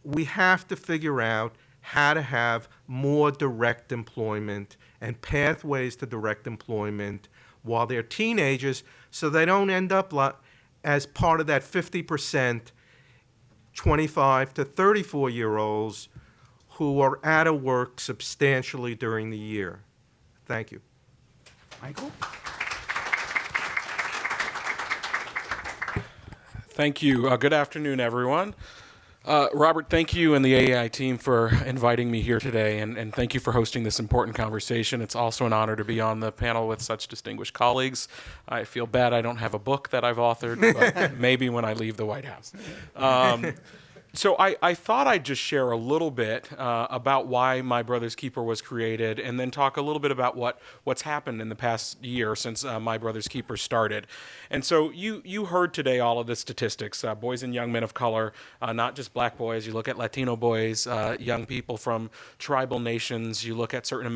we have to figure out how to have more direct employment and pathways to direct employment while they're teenagers, so they don't end up as part of that 50% 25 to 34-year-olds who are out of work substantially during the year. Thank you. Michael? Thank you. Good afternoon, everyone. Robert, thank you and the AAI team for inviting me here today, and thank you for hosting this important conversation. It's also an honor to be on the panel with such distinguished colleagues. I feel bad I don't have a book that I've authored, but maybe when I leave the White House. So I thought I'd just share a little bit about why My Brother's Keeper was created, and then talk a little bit about what's happened in the past year since My Brother's Keeper started. And so you heard today all of the statistics, boys and young men of color, not just black boys. You look at Latino boys, young people from tribal nations. You look at certain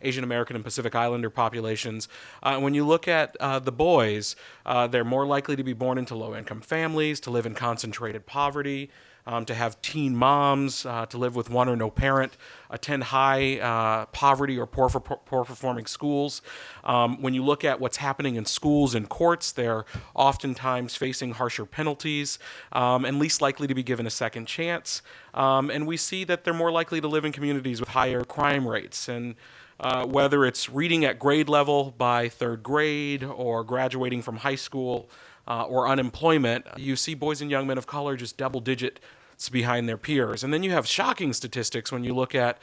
Asian American and Pacific Islander populations. When you look at the boys, they're more likely to be born into low-income families, to live in concentrated poverty, to have teen moms, to live with one or no parent, attend high poverty or poor performing schools. When you look at what's happening in schools and courts, they're oftentimes facing harsher penalties and least likely to be given a second chance. And we see that they're more likely to live in communities with higher crime rates. And whether it's reading at grade level by third grade or graduating from high school, or unemployment, you see boys and young men of color just double digits behind their peers. And then you have shocking statistics when you look at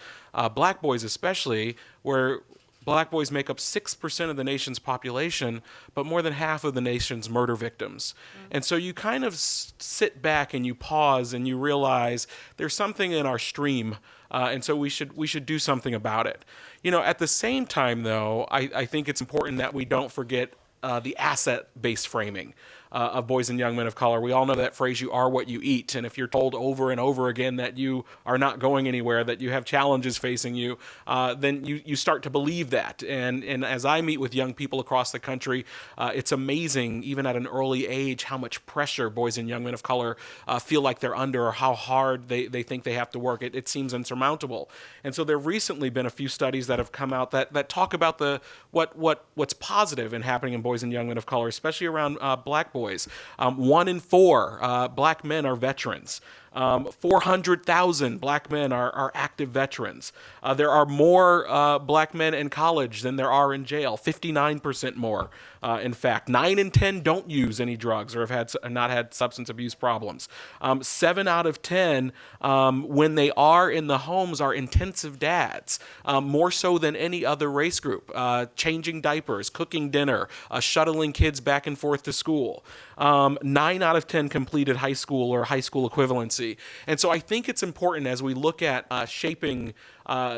black boys especially, where black boys make up 6% of the nation's population, but more than half of the nation's murder victims. And so you kind of sit back and you pause and you realize there's something in our stream, and so we should do something about it. At the same time, though, I think it's important that we don't forget the asset-based framing of boys and young men of color. We all know that phrase, you are what you eat. And if you're told over and over again that you are not going anywhere, that you have challenges facing you, then you start to believe that. And as I meet with young people across the country, it's amazing, even at an early age, how much pressure boys and young men of color feel like they're under, or how hard they think they have to work. It seems insurmountable. And so there have recently been a few studies that have come out that talk about what's positive in happening in boys and young men of color, especially around black boys. 1 in 4 black men are veterans. 400,000 black men are active veterans. There are more black men in college than there are in jail, 59% more. In fact, 9 in 10 don't use any drugs or have not had substance abuse problems. 7 out of 10, when they are in the homes, are intensive dads, more so than any other race group, changing diapers, cooking dinner, shuttling kids back and forth to school. 9 out of 10 completed high school or high school equivalency. And so I think it's important as we look at shaping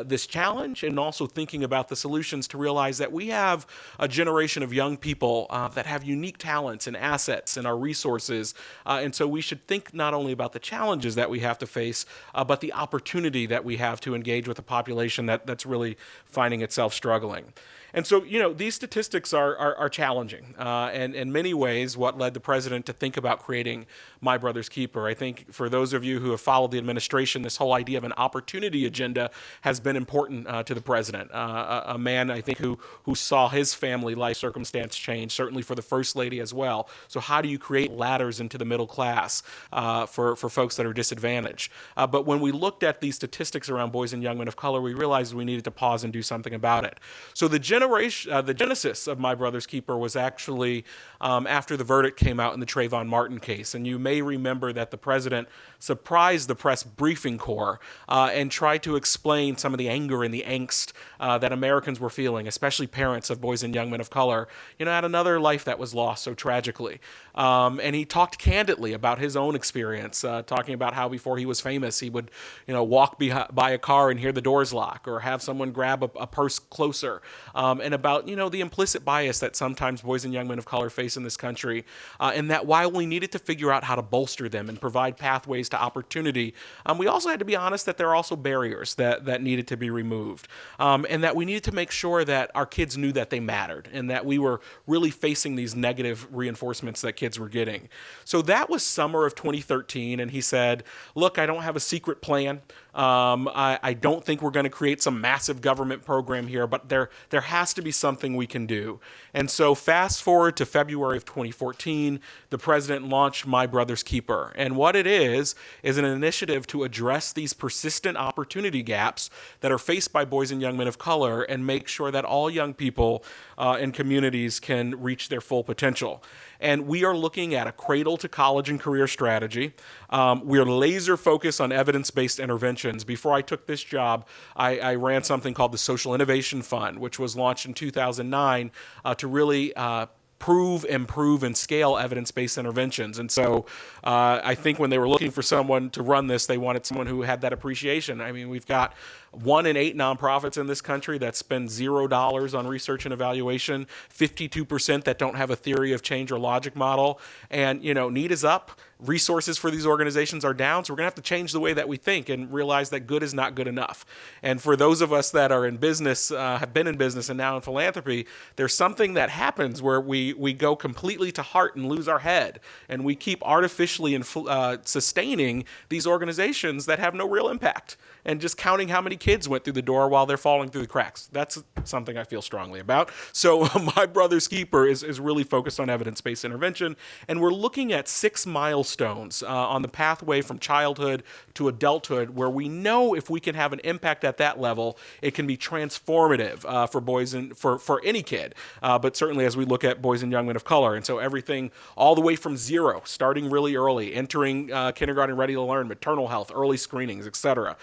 this challenge and also thinking about the solutions to realize that we have a generation of young people that have unique talents and assets and our resources. And so we should think not only about the challenges that we have to face, but the opportunity that we have to engage with a population that's really finding itself struggling. And so, these statistics are challenging. And in many ways, what led the president to think about creating My Brother's Keeper. I think for those of you who have followed the administration, this whole idea of an opportunity agenda has been important to the president. A man, I think, who saw his family life circumstance change, certainly for the First Lady as well. So how do you create ladders into the middle class for folks that are disadvantaged? But when we looked at these statistics around boys and young men of color, we realized we needed to pause and do something about it. So the genesis of My Brother's Keeper was actually after the verdict came out in the Trayvon Martin case. And you may remember that the president surprised the press briefing corps and tried to explain some of the anger and the angst that Americans were feeling, especially parents of boys and young men of color, at another life that was lost so tragically. And he talked candidly about his own experience, talking about how before he was famous, he would, walk by a car and hear the doors lock, or have someone grab a purse closer, and about, the implicit bias that sometimes boys and young men of color face in this country, and that while we needed to figure out how to bolster them and provide pathways to opportunity, we also had to be honest that there are also barriers that needed to be removed, and that we needed to make sure that our kids knew that they mattered and that we were really facing these negative reinforcements that kids were getting. So that was summer of 2013, and he said, look, I don't have a secret plan. I don't think we're going to create some massive government program here, but there has to be something we can do. And so fast forward to February of 2014, the president launched My Brother's Keeper. And what it is an initiative to address these persistent opportunity gaps that are faced by boys and young men of color and make sure that all young people and communities can reach their full potential. And we are looking at a cradle to college and career strategy. We are laser focused on evidence-based interventions. Before I took this job, I ran something called the Social Innovation Fund, which was launched in 2009 to really prove, improve, and scale evidence-based interventions. And so I think when they were looking for someone to run this, they wanted someone who had that appreciation. I mean, we've got 1 in 8 nonprofits in this country that spend $0 on research and evaluation, 52% that don't have a theory of change or logic model. And, need is up. Resources for these organizations are down, so we're going to have to change the way that we think and realize that good is not good enough. And for those of us that are in business, have been in business and now in philanthropy, there's something that happens where we go completely to heart and lose our head, and we keep artificially sustaining these organizations that have no real impact, and just counting how many kids went through the door while they're falling through the cracks. That's something I feel strongly about. So My Brother's Keeper is really focused on evidence-based intervention, and we're looking at 6 milestones on the pathway from childhood to adulthood, where we know if we can have an impact at that level, it can be transformative for boys and for any kid, but certainly as we look at boys and young men of color. And so everything all the way from 0, starting really early, entering kindergarten ready to learn, maternal health, early screenings, etc.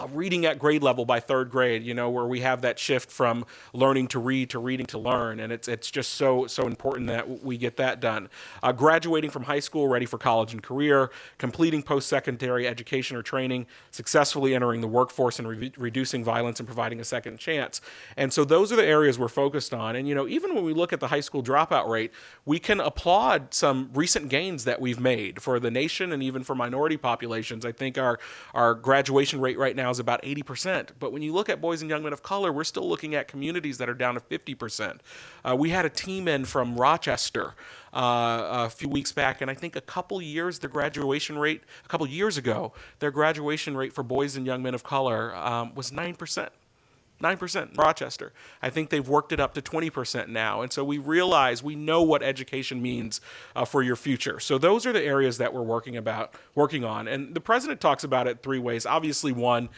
Reading at grade level by 3rd grade, where we have that shift from learning to read to reading to learn, and it's just so important that we get that done. Graduating from high school, ready for college and career, completing post-secondary education or training, successfully entering the workforce and reducing violence and providing a second chance. And so those are the areas we're focused on. And even when we look at the high school dropout rate, we can applaud some recent gains that we've made for the nation and even for minority populations. I think our graduation rate right now is about 80%. But when you look at boys and young men of color, we're still looking at communities that are down to 50%. We had a team in from Rochester a few weeks back, and I think a couple years ago, their graduation rate for boys and young men of color was 9%. 9% in Rochester. I think they've worked it up to 20% now. And so we realize, we know what education means for your future. So those are the areas that we're working on. And the president talks about it 3 ways. Obviously, one,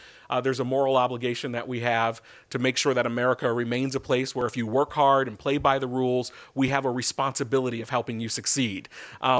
there's a moral obligation that we have to make sure that America remains a place where if you work hard and play by the rules, we have a responsibility of helping you succeed.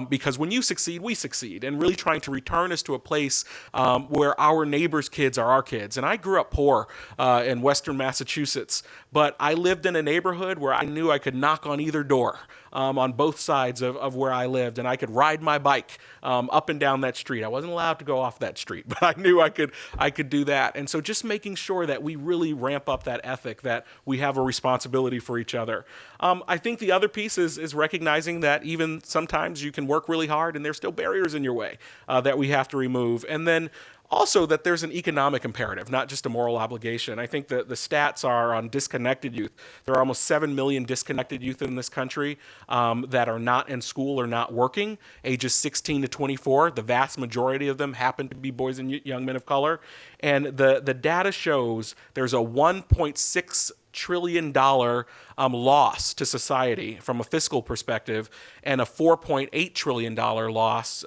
Because when you succeed, we succeed. And really trying to return us to a place where our neighbors' kids are our kids. And I grew up poor in Western Massachusetts, but I lived in a neighborhood where I knew I could knock on either door on both sides of where I lived, and I could ride my bike up and down that street. I wasn't allowed to go off that street, but I knew I could do that. And so just making sure that we really ramp up that ethic, that we have a responsibility for each other. I think the other piece is recognizing that even sometimes you can work really hard and there's still barriers in your way that we have to remove. And then also that there's an economic imperative, not just a moral obligation. I think that the stats are on disconnected youth. There are almost 7 million disconnected youth in this country that are not in school or not working, ages 16 to 24. The vast majority of them happen to be boys and young men of color. And the data shows there's a $1.6 trillion loss to society from a fiscal perspective, and a $4.8 trillion loss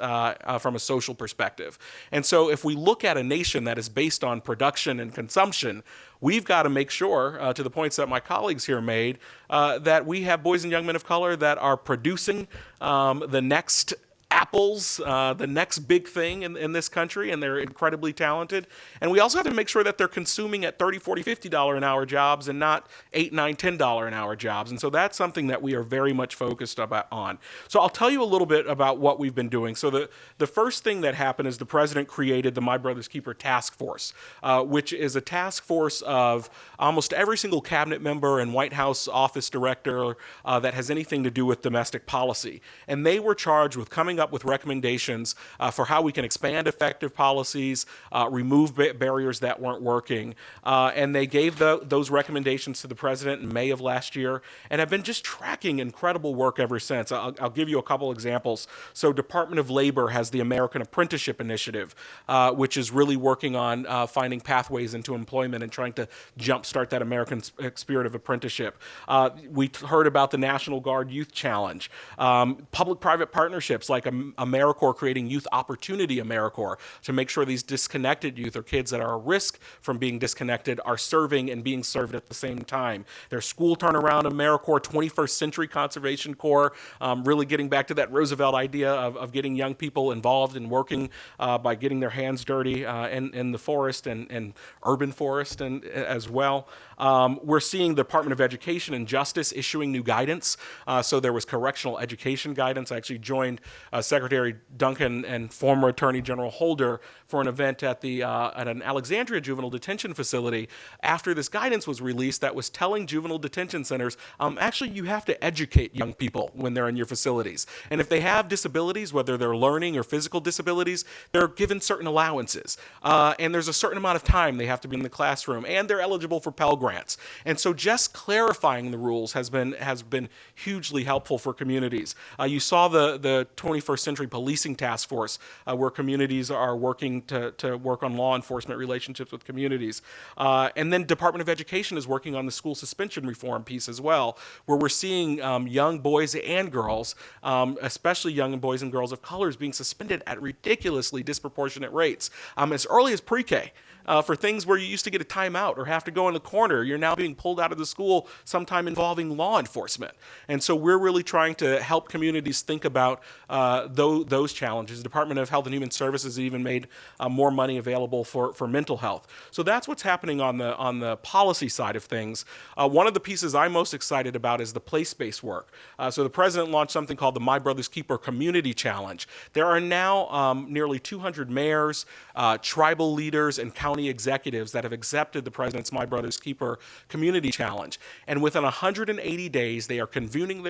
from a social perspective. And so if we look at a nation that is based on production and consumption, we've got to make sure, to the points that my colleagues here made, that we have boys and young men of color that are producing the next Apple's the next big thing in this country, and they're incredibly talented. And we also have to make sure that they're consuming at $30, $40, $50 an hour jobs and not $8, $9, $10 an hour jobs. And so that's something that we are very much focused on. So I'll tell you a little bit about what we've been doing. So the first thing that happened is the president created the My Brother's Keeper Task Force, which is a task force of almost every single cabinet member and White House office director that has anything to do with domestic policy. And they were charged with coming up with with recommendations for how we can expand effective policies, remove barriers that weren't working. And they gave those recommendations to the president in May of last year and have been just tracking incredible work ever since. I'll give you a couple examples. So Department of Labor has the American Apprenticeship Initiative, which is really working on finding pathways into employment and trying to jumpstart that American spirit of apprenticeship. We heard about the National Guard Youth Challenge, public-private partnerships like AmeriCorps creating Youth Opportunity AmeriCorps to make sure these disconnected youth or kids that are at risk from being disconnected are serving and being served at the same time. There's School Turnaround AmeriCorps, 21st Century Conservation Corps, really getting back to that Roosevelt idea of getting young people involved in working by getting their hands dirty in the forest and urban forest and as well. We're seeing the Department of Education and Justice issuing new guidance. So there was correctional education guidance. I actually joined Secretary Duncan and former Attorney General Holder for an event at an Alexandria juvenile detention facility after this guidance was released that was telling juvenile detention centers, actually you have to educate young people when they're in your facilities. And if they have disabilities, whether they're learning or physical disabilities, they're given certain allowances. And there's a certain amount of time they have to be in the classroom, and they're eligible for Pell Grants. And so just clarifying the rules has been hugely helpful for communities. You saw the 21st Century Policing Task Force, where communities are working to work on law enforcement relationships with communities. And then Department of Education is working on the school suspension reform piece as well, where we're seeing young boys and girls, especially young boys and girls of colors, being suspended at ridiculously disproportionate rates. As early as pre-K. For things where you used to get a timeout or have to go in the corner, you're now being pulled out of the school, sometime involving law enforcement. And so we're really trying to help communities think about those challenges. The Department of Health and Human Services even made more money available for mental health. So that's what's happening on the policy side of things. One of the pieces I'm most excited about is the place-based work. So the president launched something called the My Brother's Keeper Community Challenge. There are now nearly 200 mayors, tribal leaders, and county executives that have accepted the president's My Brother's Keeper Community Challenge. And within 180 days, they are convening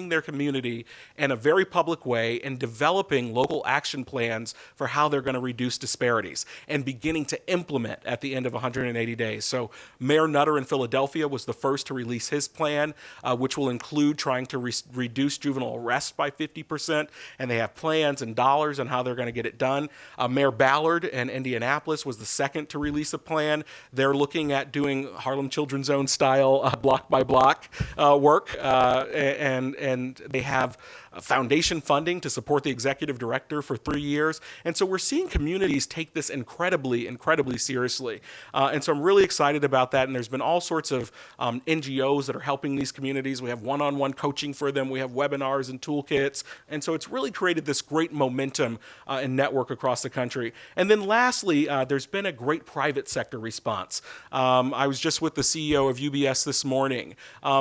their community in a very public way and developing local action plans for how they're going to reduce disparities and beginning to implement at the end of 180 days. So Mayor Nutter in Philadelphia was the first to release his plan, which will include trying to reduce juvenile arrests by 50%, and they have plans and dollars on how they're going to get it done. Mayor Ballard in Indianapolis was the second to release a plan. They're looking at doing Harlem Children's Zone style block by block work, and they have foundation funding to support the executive director for 3 years. And so we're seeing communities take this incredibly, incredibly seriously. And so I'm really excited about that. And there's been all sorts of NGOs that are helping these communities. We have one-on-one coaching for them. We have webinars and toolkits. And so it's really created this great momentum and network across the country. And then lastly, there's been a great private sector response. I was just with the CEO of UBS this morning.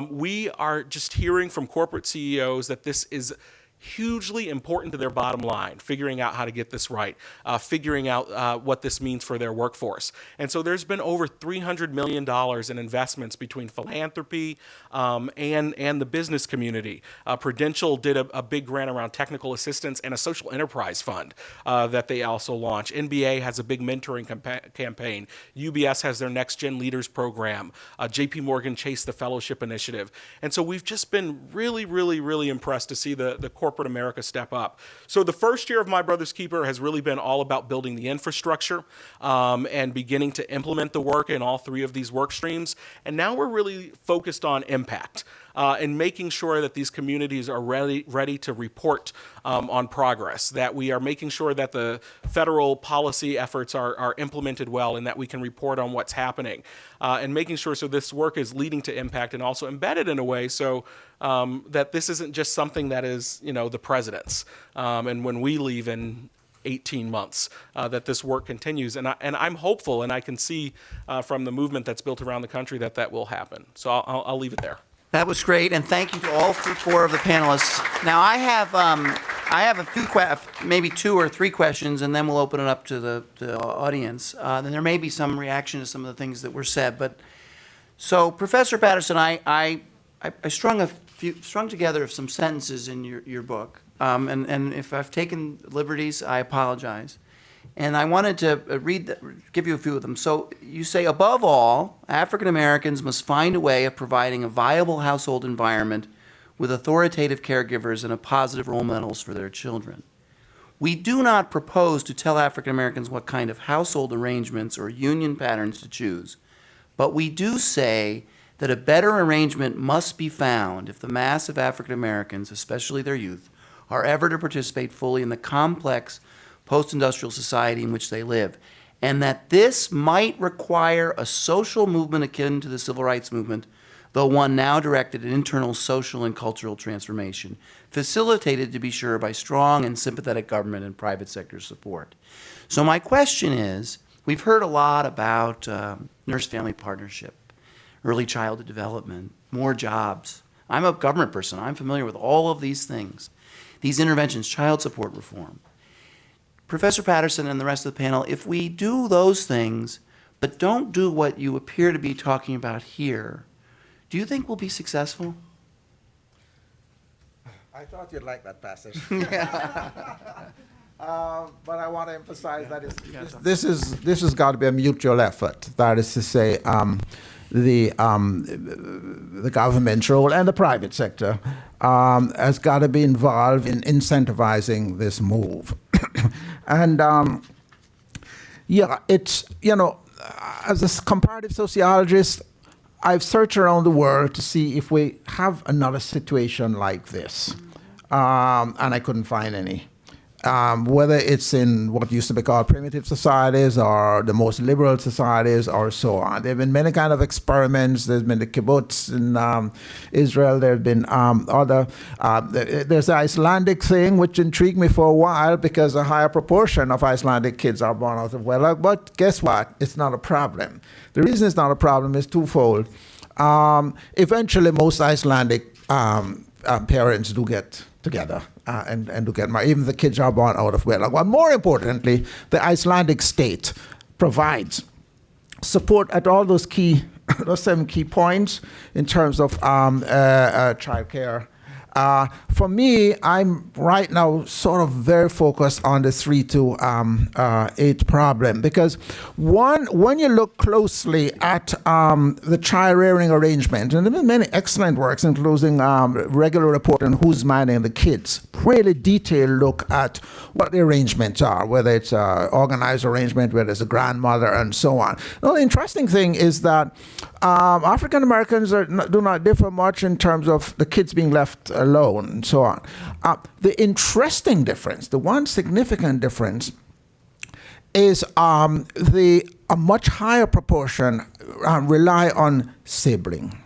We are just hearing from corporate CEOs that this is hugely important to their bottom line, figuring out how to get this right, figuring out what this means for their workforce. And so there's been over $300 million in investments between philanthropy and the business community. Prudential did a big grant around technical assistance and a social enterprise fund that they also launched. NBA has a big mentoring campaign. UBS has their Next Gen Leaders program. JP Morgan Chase the Fellowship Initiative. And so we've just been really, really, really impressed to see the corporate America step up. So the first year of My Brother's Keeper has really been all about building the infrastructure and beginning to implement the work in all three of these work streams. And now we're really focused on impact and making sure that these communities are ready to report on progress, that we are making sure that the federal policy efforts are implemented well and that we can report on what's happening, and making sure so this work is leading to impact and also embedded in a way so that this isn't just something that is, the president's. And when we leave in 18 months, that this work continues. And I'm hopeful, and I can see from the movement that's built around the country that will happen. So I'll leave it there. That was great, and thank you to all four of the panelists. Now, I have a few, maybe 2 or 3 questions, and then we'll open it up to the audience. Then there may be some reaction to some of the things that were said. But so, Professor Patterson, I strung a strung together some sentences in your book, and if I've taken liberties, I apologize. And I wanted to give you a few of them. So you say, above all, African Americans must find a way of providing a viable household environment with authoritative caregivers and positive role models for their children. We do not propose to tell African Americans what kind of household arrangements or union patterns to choose, but we do say that a better arrangement must be found if the mass of African Americans, especially their youth, are ever to participate fully in the complex post-industrial society in which they live, and that this might require a social movement akin to the civil rights movement, though one now directed at internal social and cultural transformation, facilitated, to be sure, by strong and sympathetic government and private sector support. So my question is, we've heard a lot about nurse-family partnership, early childhood development, more jobs. I'm a government person. I'm familiar with all of these things, these interventions, child support reform. Professor Patterson and the rest of the panel, if we do those things, but don't do what you appear to be talking about here, do you think we'll be successful? I thought you'd like that passage. But I want to emphasize that this has got to be a mutual effort. That is to say, the government role and the private sector has got to be involved in incentivizing this move. And it's, as a comparative sociologist, I've searched around the world to see if we have another situation like this, and I couldn't find any. Whether it's in what used to be called primitive societies or the most liberal societies or so on. There have been many kind of experiments. There's been the kibbutz in Israel. There have been other, there's the Icelandic thing, which intrigued me for a while because a higher proportion of Icelandic kids are born out of wedlock. But guess what? It's not a problem. The reason it's not a problem is twofold. Eventually, most Icelandic parents do get together and do get married. Even the kids are born out of wedlock. Well, more importantly, the Icelandic state provides support at all those 7 key points in terms of child care. For me, I'm right now sort of very focused on the 3 to 8 problem because when you look closely at the child rearing arrangement, and there have been many excellent works, including regular report on who's managing the kids, really detailed look at what the arrangements are, whether it's an organized arrangement, whether it's a grandmother, and so on. Now, the interesting thing is that African Americans do not differ much in terms of the kids being left alone and so on. The interesting difference, the one significant difference, is a much higher proportion rely on sibling.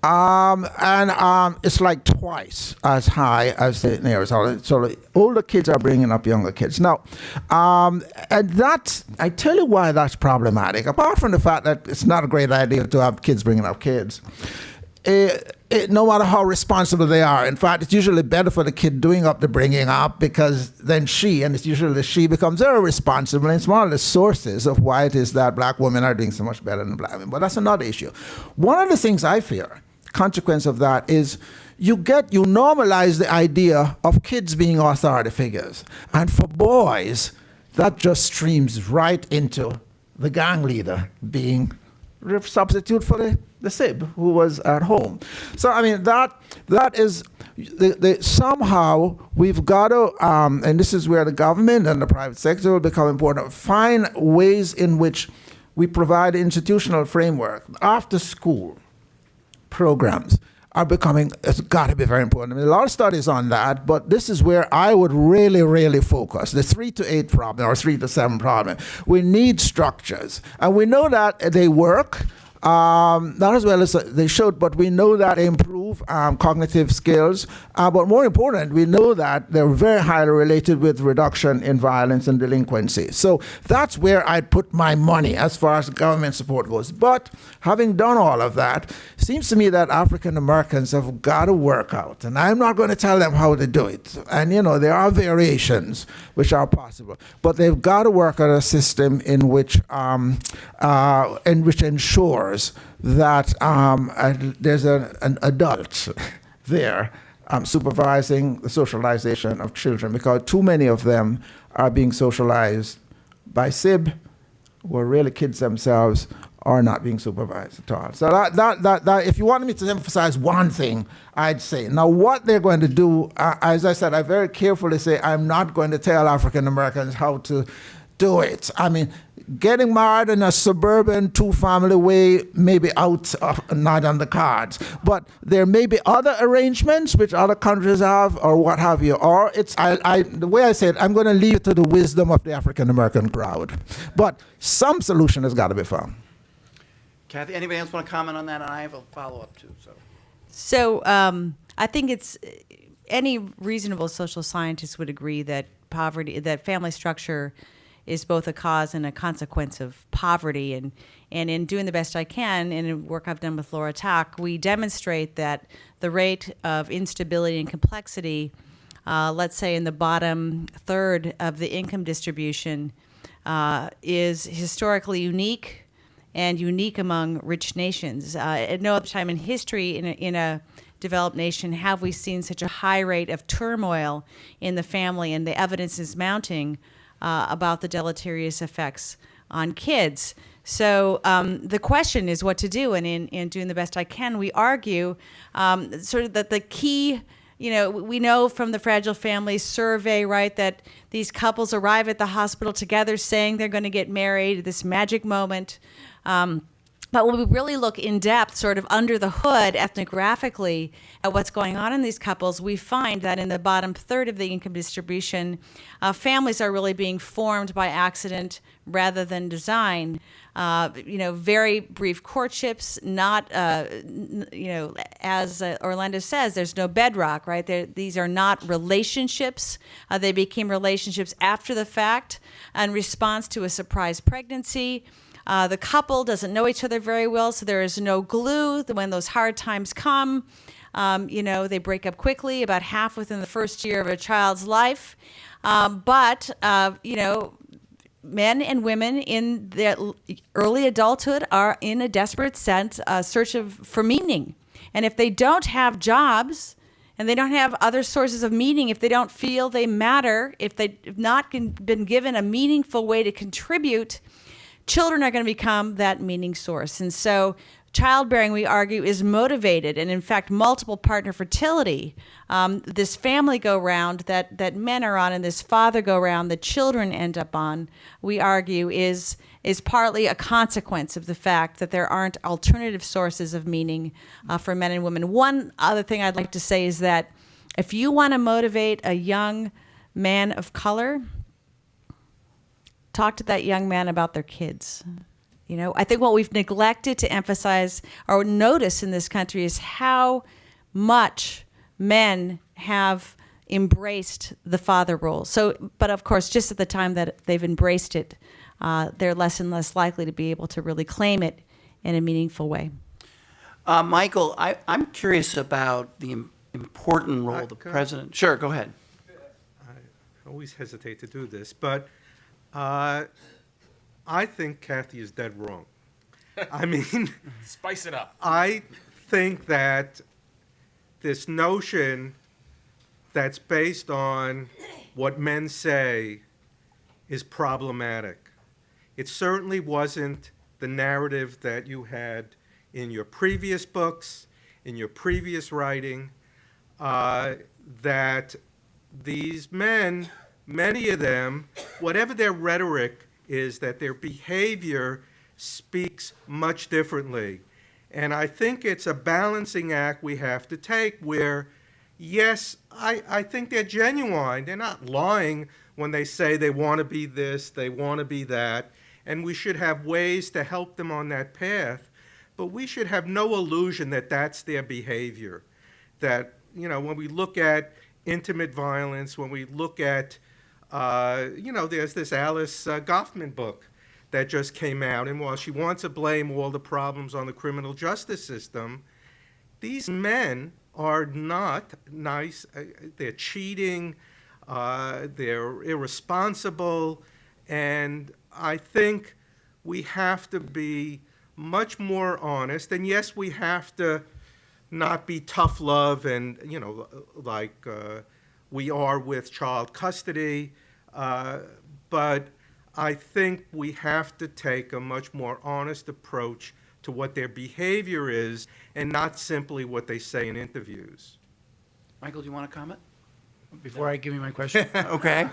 It's like twice as high as the nearest. So the older kids are bringing up younger kids. Now, and that's, I tell you why that's problematic. Apart from the fact that it's not a great idea to have kids bringing up kids, no matter how responsible they are. In fact, it's usually better for the kid doing up the bringing up because then it's usually she becomes very responsible. And it's one of the sources of why it is that black women are doing so much better than black men. But that's another issue. One of the things I fear, consequence of that, is you normalize the idea of kids being authority figures. And for boys, that just streams right into the gang leader being substitute for the sib who was at home. So I mean that is somehow we've got to and this is where the government and the private sector will become important. Find ways in which we provide institutional framework. After school programs are becoming, it's got to be very important. I mean, a lot of studies on that, but this is where I would really, really focus. The 3 to 8 problem or 3 to 7 problem. We need structures. And we know that they work, not as well as they should, but we know that they improve cognitive skills. But more important, we know that they're very highly related with reduction in violence and delinquency. So that's where I'd put my money as far as government support goes. But having done all of that, it seems to me that African Americans have got to work out. And I'm not going to tell them how to do it. And, there are variations which are possible. But they've got to work out a system in which ensures ensures that there's an adult there supervising the socialization of children, because too many of them are being socialized by SIB, who are really kids themselves, are not being supervised at all. So that if you wanted me to emphasize one thing, I'd say, now what they're going to do, as I said, I very carefully say I'm not going to tell African Americans how to do it. I mean, getting married in a suburban two-family way may be not on the cards, but there may be other arrangements which other countries have, or what have you. Or the way I say it, I'm going to leave it to the wisdom of the African American crowd. But some solution has got to be found. Kathy, anybody else want to comment on that? And I have a follow-up too. So I think any reasonable social scientist would agree that family structure is both a cause and a consequence of poverty. And in doing the best I can, and in work I've done with Laura Tack, we demonstrate that the rate of instability and complexity, let's say in the bottom third of the income distribution, is historically unique and unique among rich nations. At no other time in history in a developed nation have we seen such a high rate of turmoil in the family, and the evidence is mounting about the deleterious effects on kids. So the question is what to do, and in doing the best I can, we argue sort of that the key, we know from the Fragile Families Survey, right, that these couples arrive at the hospital together saying they're going to get married, this magic moment. But when we really look in depth, sort of under the hood, ethnographically, at what's going on in these couples, we find that in the bottom third of the income distribution, families are really being formed by accident rather than design. Very brief courtships, not, as Orlando says, there's no bedrock, right? These are not relationships. They became relationships after the fact in response to a surprise pregnancy. The couple doesn't know each other very well, so there is no glue. When those hard times come, they break up quickly, about half within the first year of a child's life. But men and women in their early adulthood are in a desperate sense search for meaning. And if they don't have jobs, and they don't have other sources of meaning, if they don't feel they matter, if they've not been given a meaningful way to contribute, children are going to become that meaning source. And so childbearing, we argue, is motivated, and in fact, multiple partner fertility, this family go-round that men are on and this father go-round that children end up on, we argue, is partly a consequence of the fact that there aren't alternative sources of meaning for men and women. One other thing I'd like to say is that if you want to motivate a young man of color, talk to that young man about their kids. I think what we've neglected to emphasize or notice in this country is how much men have embraced the father role. So, but of course, just at the time that they've embraced it, they're less and less likely to be able to really claim it in a meaningful way. Michael, I'm curious about the important role the president. Sure, go ahead. I always hesitate to do this, but I think Kathy is dead wrong. I mean, Spice it up. I think that this notion that's based on what men say is problematic. It certainly wasn't the narrative that you had in your previous books, in your previous writing, that these men, many of them, whatever their rhetoric is, that their behavior speaks much differently. And I think it's a balancing act we have to take where, yes, I think they're genuine. They're not lying when they say they want to be this, they want to be that, and we should have ways to help them on that path. But we should have no illusion that that's their behavior. That, when we look at intimate violence, when we look at there's this Alice Goffman book that just came out, and while she wants to blame all the problems on the criminal justice system, these men are not nice. They're cheating, they're irresponsible, and I think we have to be much more honest. And yes, we have to not be tough love and, like we are with child custody. But I think we have to take a much more honest approach to what their behavior is and not simply what they say in interviews. Michael, do you want to comment before I give you my question? Okay.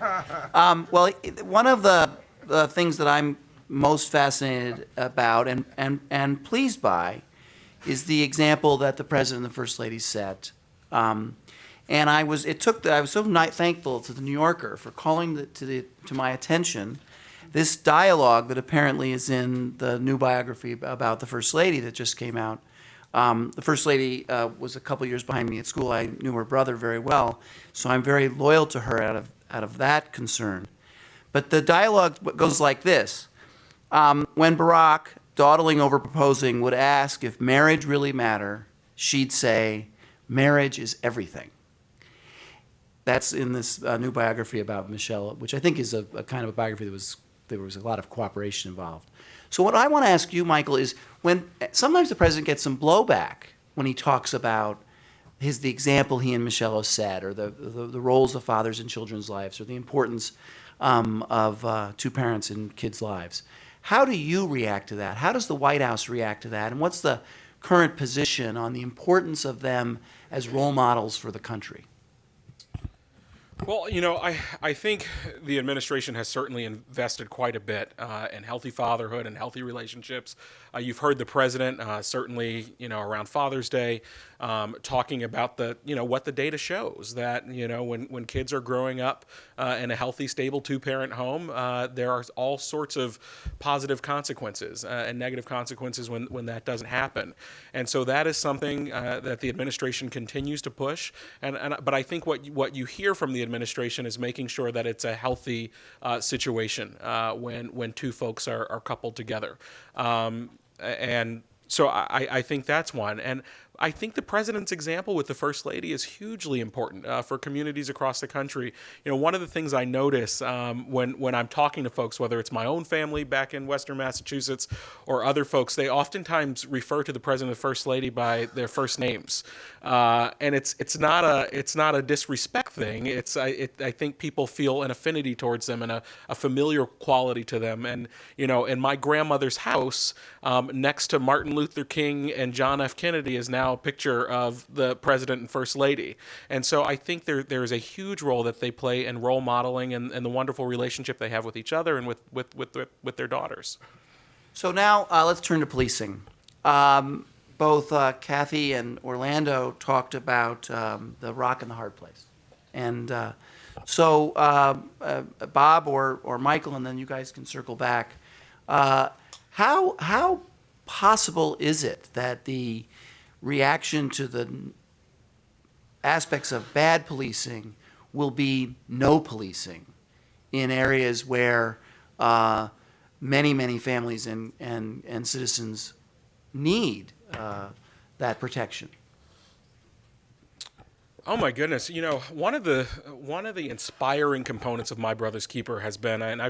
Well, one of the things that I'm most fascinated about and pleased by is the example that the President and the First Lady set. And I was so thankful to the New Yorker for calling to my attention this dialogue that apparently is in the new biography about the First Lady that just came out. The First Lady was a couple years behind me at school. I knew her brother very well, so I'm very loyal to her out of that concern. But the dialogue goes like this. When Barack, dawdling over proposing, would ask if marriage really mattered, she'd say, marriage is everything. That's in this new biography about Michelle, which I think is a kind of a biography there was a lot of cooperation involved. So what I want to ask you, Michael, is when sometimes the president gets some blowback when he talks about the example he and Michelle have set, or the roles of fathers in children's lives, or the importance of two parents in kids' lives. How do you react to that? How does the White House react to that? And what's the current position on the importance of them as role models for the country? Well, I think the administration has certainly invested quite a bit in healthy fatherhood and healthy relationships. You've heard the president certainly, around Father's Day, talking about what the data shows, that, when kids are growing up in a healthy, stable two-parent home, there are all sorts of positive consequences and negative consequences when that doesn't happen. And so that is something that the administration continues to push. But I think what you hear from the administration is making sure that it's a healthy situation when two folks are coupled together. And so I think that's one. And I think the president's example with the First Lady is hugely important for communities across the country. One of the things I notice when I'm talking to folks, whether it's my own family back in Western Massachusetts or other folks, they oftentimes refer to the president and the First Lady by their first names, and it's not a disrespect thing. I think people feel an affinity towards them and a familiar quality to them. And in my grandmother's house, next to Martin Luther King and John F. Kennedy is now a picture of the president and first lady. And so I think there is a huge role that they play in role modeling and the wonderful relationship they have with each other and with their daughters. So now let's turn to policing. Both Kathy and Orlando talked about the rock and the hard place. And so Bob or Michael, and then you guys can circle back. How possible is it that the reaction to the aspects of bad policing will be no policing in areas where many families and citizens need that protection? Oh my goodness! One of the inspiring components of My Brother's Keeper has been, and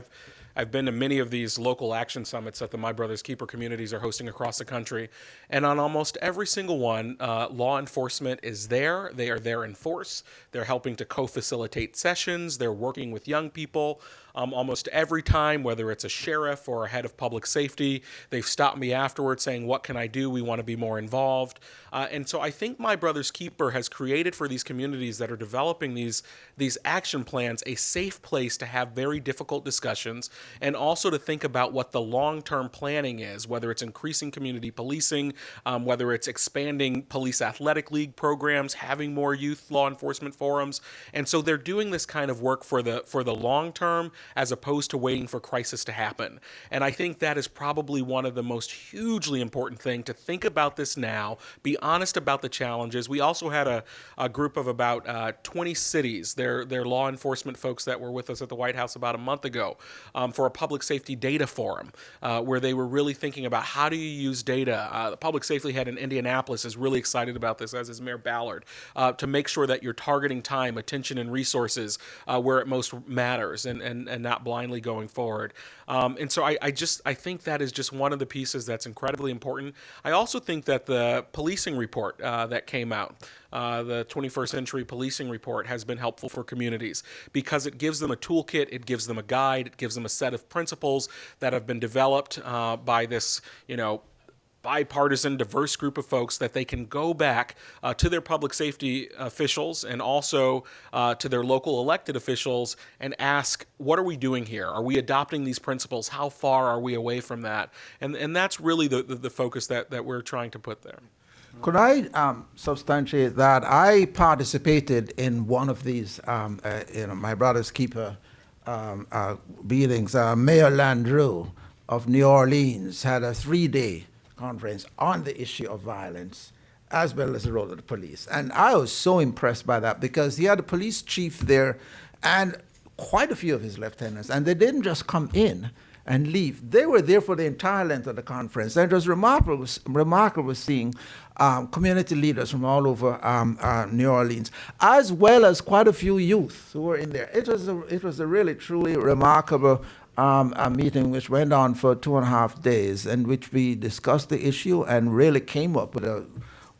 I've been to many of these local action summits that the My Brother's Keeper communities are hosting across the country. And on almost every single one, law enforcement is there. They are there in force. They're helping to co-facilitate sessions. They're working with young people. Almost every time, whether it's a sheriff or a head of public safety, they've stopped me afterwards saying, what can I do? We want to be more involved. And so I think My Brother's Keeper has created for these communities that are developing these action plans a safe place to have very difficult discussions, and also to think about what the long-term planning is, whether it's increasing community policing, whether it's expanding police athletic league programs, having more youth law enforcement forums. And so they're doing this kind of work for the long term, as opposed to waiting for crisis to happen. And I think that is probably one of the most hugely important things, to think about this now, be honest about the challenges. We also had a group of about 20 cities, their law enforcement folks that were with us at the White House about a month ago, for a public safety data forum, where they were really thinking about how do you use data. The public safety head in Indianapolis is really excited about this, as is Mayor Ballard, to make sure that you're targeting time, attention, and resources where it most matters. And and not blindly going forward. And so I think that is just one of the pieces that's incredibly important. I also think that the policing report that came out, the 21st Century Policing Report, has been helpful for communities because it gives them a toolkit, it gives them a guide, it gives them a set of principles that have been developed by this, bipartisan, diverse group of folks that they can go back to their public safety officials and also to their local elected officials and ask, what are we doing here? Are we adopting these principles? How far are we away from that? And that's really the focus that we're trying to put there. Could I substantiate that? I participated in one of these, my brother's keeper meetings. Mayor Landrieu of New Orleans had a 3-day conference on the issue of violence as well as the role of the police. And I was so impressed by that because he had a police chief there and quite a few of his lieutenants, and they didn't just come in and leave. They were there for the entire length of the conference. And it was remarkable seeing community leaders from all over New Orleans, as well as quite a few youth who were in there. It was a really, truly remarkable a meeting which went on for 2.5 days, in which we discussed the issue and really came up with a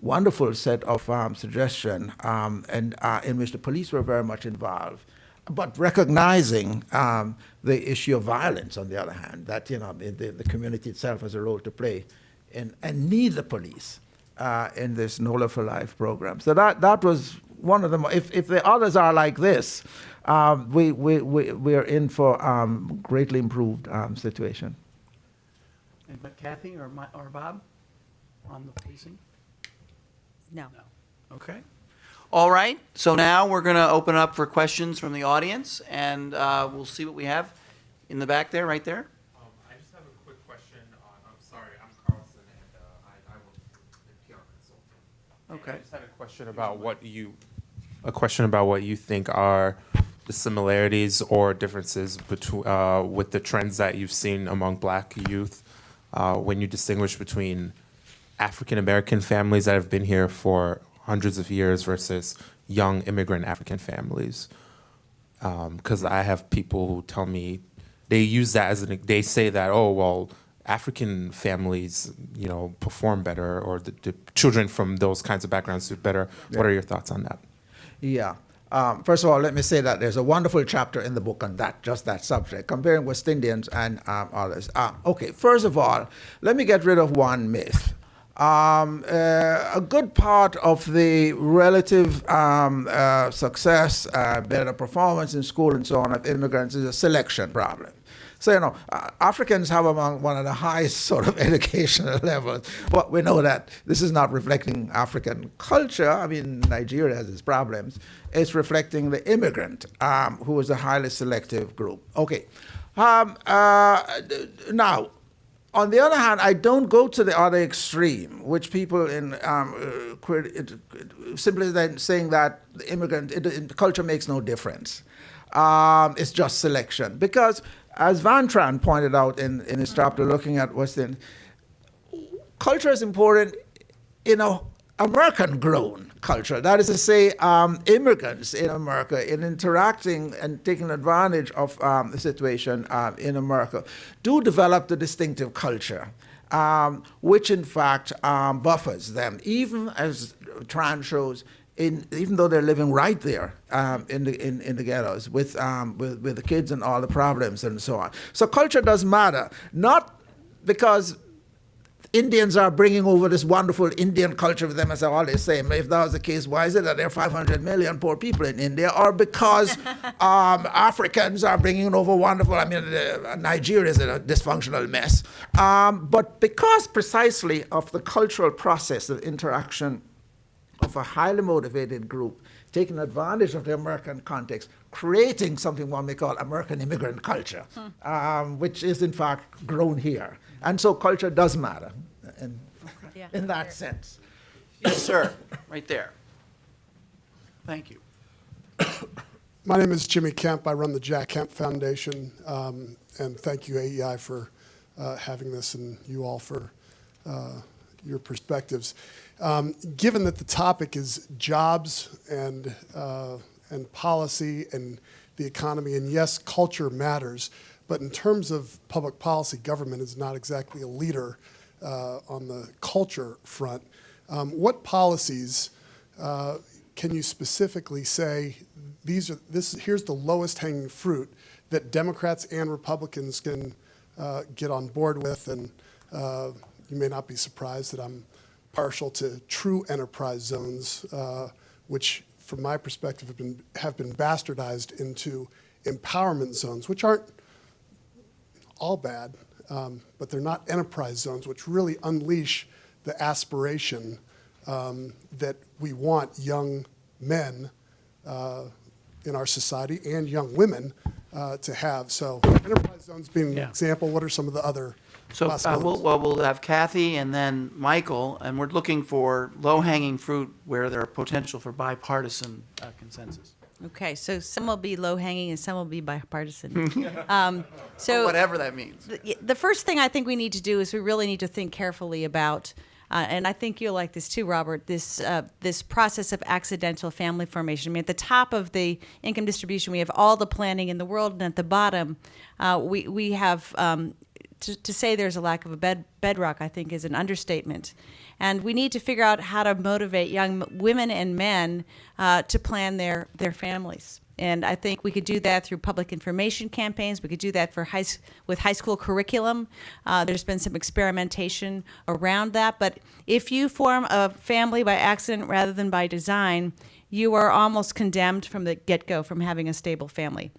wonderful set of suggestions, and in which the police were very much involved, but recognizing the issue of violence, on the other hand, that the community itself has a role to play and need the police in this NOLA for Life program. So that was one of them. If the others are like this, we are in for greatly improved situation. But Kathy or Bob on the policing? No. Okay. All right. So now we're going to open up for questions from the audience, and we'll see what we have in the back there, right there. I just have a quick question on, I'm sorry, I'm Carlson, and I work for the PR consultant. Okay. I just had a question about what you think are the similarities or differences between with the trends that you've seen among Black youth when you distinguish between African American families that have been here for hundreds of years versus young immigrant African families. Because I have people who tell me they use that they say that, oh, well, African families, perform better, or the children from those kinds of backgrounds do better. Yeah. What are your thoughts on that? Yeah. First of all, let me say that there's a wonderful chapter in the book on just that subject, comparing West Indians and others. Okay, first of all, let me get rid of one myth. A good part of the relative success, better performance in school and so on of immigrants is a selection problem. So, Africans have among one of the highest sort of educational levels. But we know that this is not reflecting African culture. I mean, Nigeria has its problems. It's reflecting the immigrant, who is a highly selective group. Okay. Now, on the other hand, I don't go to the other extreme, which people simply then saying that the immigrant culture makes no difference. It's just selection. Because, as Van Tran pointed out in his chapter looking at West Indian, culture is important in an American-grown culture. That is to say, immigrants in America, in interacting and taking advantage of the situation in America, do develop the distinctive culture, which in fact buffers them, even as Tran shows, even though they're living right there in the ghettos with the kids and all the problems and so on. So culture does matter, not because Indians are bringing over this wonderful Indian culture with them, as I always say. If that was the case, why is it that there are 500 million poor people in India? Or because Africans are bringing over wonderful, Nigeria is a dysfunctional mess. But because precisely of the cultural process of interaction of a highly motivated group, taking advantage of the American context, creating something one may call American immigrant culture, which is in fact grown here. And so culture does matter in that sense. Yes, sir. Right there. Thank you. My name is Jimmy Kemp. I run the Jack Kemp Foundation. And thank you, AEI, for having this, and you all for your perspectives. Given that the topic is jobs and policy and the economy. And yes, culture matters, but in terms of public policy, government is not exactly a leader on the culture front. What policies can you specifically say here's the lowest hanging fruit that Democrats and Republicans can get on board with? And you may not be surprised that I'm partial to true enterprise zones, which from my perspective have been bastardized into empowerment zones, which aren't all bad, but they're not enterprise zones, which really unleash the aspiration that we want young men in our society and young women to have. So enterprise zones being an example, what are some of the other possibilities? We'll have Kathy and then Michael, and we're looking for low-hanging fruit where there are potential for bipartisan consensus. Okay, so some will be low-hanging and some will be bipartisan. So Whatever that means. the first thing I think we need to do is we really need to think carefully about, and I think you'll like this too, Robert, this process of accidental family formation. I mean, at the top of the income distribution, we have all the planning in the world, and at the bottom, we have, to say there's a lack of a bedrock, I think, is an understatement. And we need to figure out how to motivate young women and men to plan their families. And I think we could do that through public information campaigns. We could do that with high school curriculum. There's been some experimentation around that. But if you form a family by accident rather than by design, you are almost condemned from the get-go from having a stable family.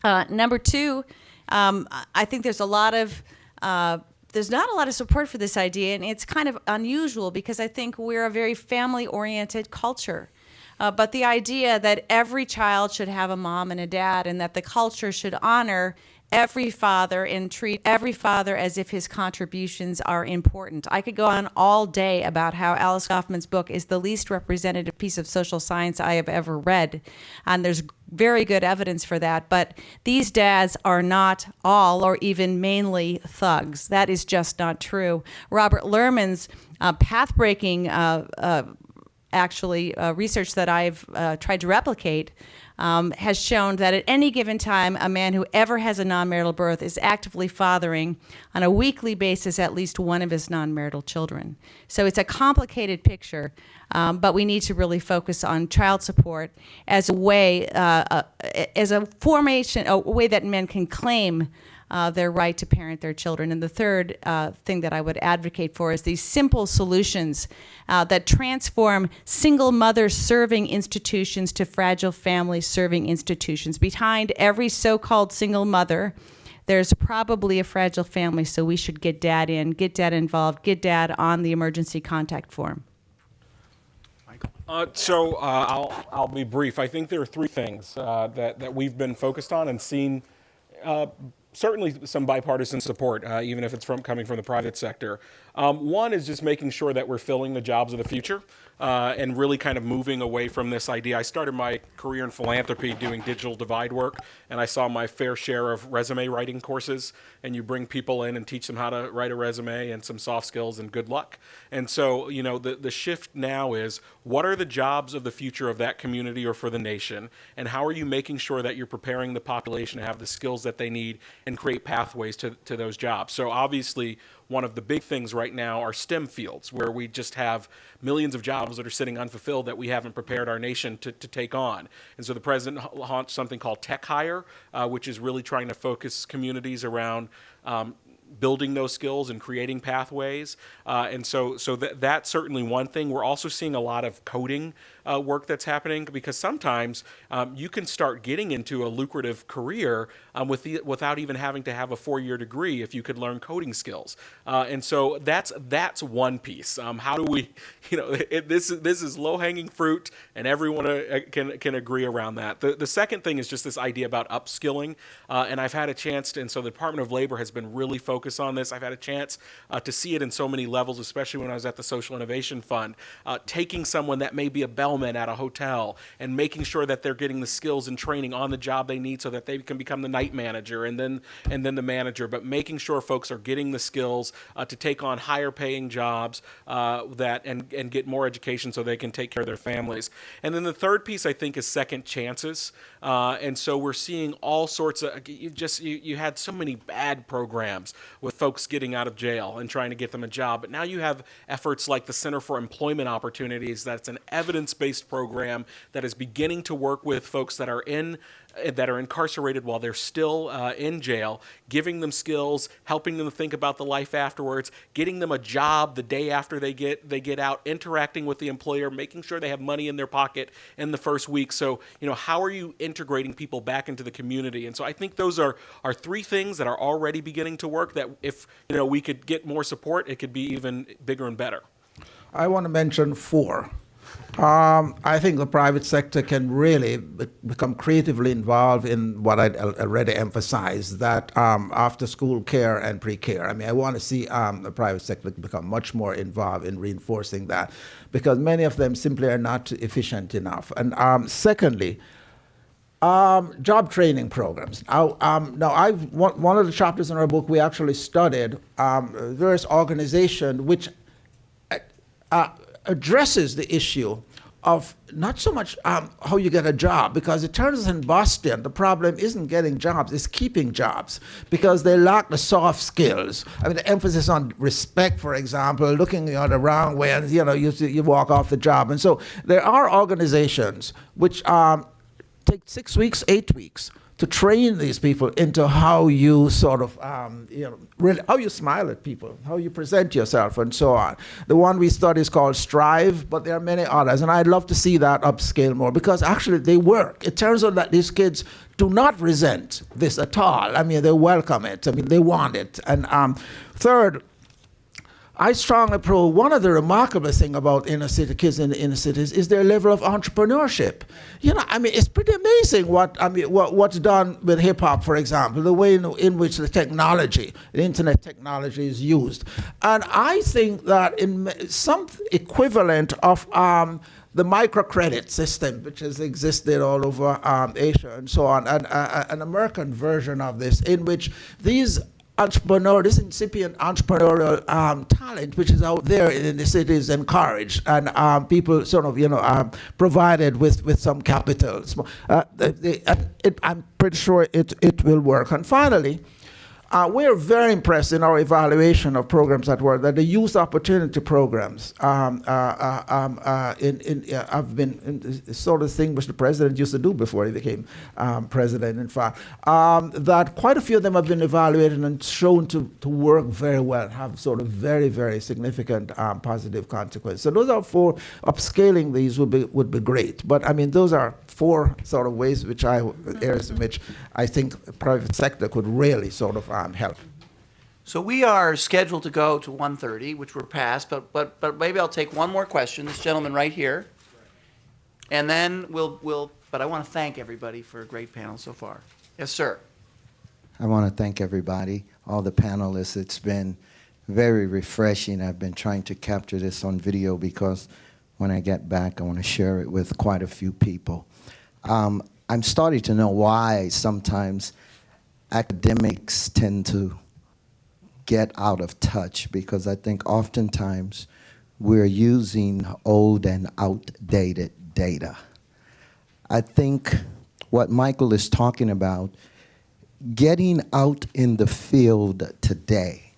Number two, I think there's not a lot of support for this idea, and it's kind of unusual because I think we're a very family-oriented culture. But the idea that every child should have a mom and a dad, and that the culture should honor every father and treat every father as if his contributions are important. I could go on all day about how Alice Kaufman's book is the least representative piece of social science I have ever read, and there's very good evidence for that. But these dads are not all or even mainly thugs. That is just not true. Robert Lerman's path-breaking research that I've tried to replicate has shown that at any given time, a man who ever has a non-marital birth is actively fathering on a weekly basis at least one of his non-marital children. So it's a complicated picture, but we need to really focus on child support as a way, as a way that men can claim their right to parent their children. And the third thing that I would advocate for is these simple solutions that transform single mother serving institutions to fragile family serving institutions. Behind every so-called single mother, there's probably a fragile family, so we should get dad in, get dad involved, get dad on the emergency contact form. I'll be brief. I think there are three things that we've been focused on and seen certainly some bipartisan support, even if it's coming from the private sector. One is just making sure that we're filling the jobs of the future and really kind of moving away from this idea. I started my career in philanthropy doing digital divide work, and I saw my fair share of resume writing courses, and you bring people in and teach them how to write a resume and some soft skills and good luck. And so, the shift now is, what are the jobs of the future of that community or for the nation, and how are you making sure that you're preparing the population to have the skills that they need and create pathways to those jobs? So obviously, one of the big things right now are STEM fields, where we just have millions of jobs that are sitting unfulfilled that we haven't prepared our nation to take on. And so the president launched something called Tech Hire, which is really trying to focus communities around building those skills and creating pathways. And so that's certainly one thing. We're also seeing a lot of coding work that's happening, because sometimes you can start getting into a lucrative career without even having to have a 4-year degree if you could learn coding skills. And so that's one piece. How do we, this is low-hanging fruit, and everyone can agree around that. The second thing is just this idea about upskilling. And I've had a chance and so the Department of Labor has been really focused focus on this. I've had a chance to see it in so many levels, especially when I was at the Social Innovation Fund, taking someone that may be a bellman at a hotel and making sure that they're getting the skills and training on the job they need so that they can become the night manager and then the manager, but making sure folks are getting the skills to take on higher paying jobs and get more education so they can take care of their families. And then the third piece, I think, is second chances. And so we're seeing all sorts of, you had so many bad programs with folks getting out of jail and trying to get them a job. But now you have efforts like the Center for Employment Opportunities. That's an evidence-based program that is beginning to work with folks that are incarcerated while they're still in jail, giving them skills, helping them think about the life afterwards, getting them a job the day after they get out, interacting with the employer, making sure they have money in their pocket in the first week. So, how are you integrating people back into the community? And so I think those are three things that are already beginning to work that if, we could get more support, it could be even bigger and better. I want to mention four. I think the private sector can really become creatively involved in what I already emphasized, that after-school care and pre-care. I mean, I want to see the private sector become much more involved in reinforcing that, because many of them simply are not efficient enough. And secondly, job training programs. Now, one of the chapters in our book, we actually studied various organizations which addresses the issue of not so much how you get a job, because it turns out in Boston, the problem isn't getting jobs, it's keeping jobs, because they lack the soft skills. I mean, the emphasis on respect, for example, looking the wrong way, and you walk off the job. And so there are organizations which take 6 weeks, 8 weeks to train these people into how you sort of, really, how you smile at people, how you present yourself, and so on. The one we study is called Strive, but there are many others, and I'd love to see that upscale more, because actually they work. It turns out that these kids do not resent this at all. I mean, they welcome it. I mean, they want it. And third, I strongly approve. One of the remarkable things about inner city kids in the inner cities is their level of entrepreneurship. I mean, it's pretty amazing what's done with hip hop, for example, the way in which the internet technology is used. And I think that in some equivalent of the microcredit system, which has existed all over Asia and so on, and an American version of this, in which these this incipient entrepreneurial talent, which is out there in the city, is encouraged, and people sort of, provided with some capital. I'm pretty sure it will work. And finally, we are very impressed in our evaluation of programs at work that the youth opportunity programs have been sort of thing which the president used to do before he became president, in fact, that quite a few of them have been evaluated and shown to work very well, have sort of very, very significant positive consequences. So those are four. Upscaling these would be great. But I mean, those are four sort of ways areas in which I think the private sector could really sort of help. So we are scheduled to go to 1:30, which we're past, but maybe I'll take one more question. This gentleman right here, and then we'll. But I want to thank everybody for a great panel so far. Yes, sir. I want to thank everybody, all the panelists. It's been very refreshing. I've been trying to capture this on video because when I get back, I want to share it with quite a few people. I'm starting to know why sometimes academics tend to get out of touch, because I think oftentimes we're using old and outdated data. I think what Michael is talking about, getting out in the field today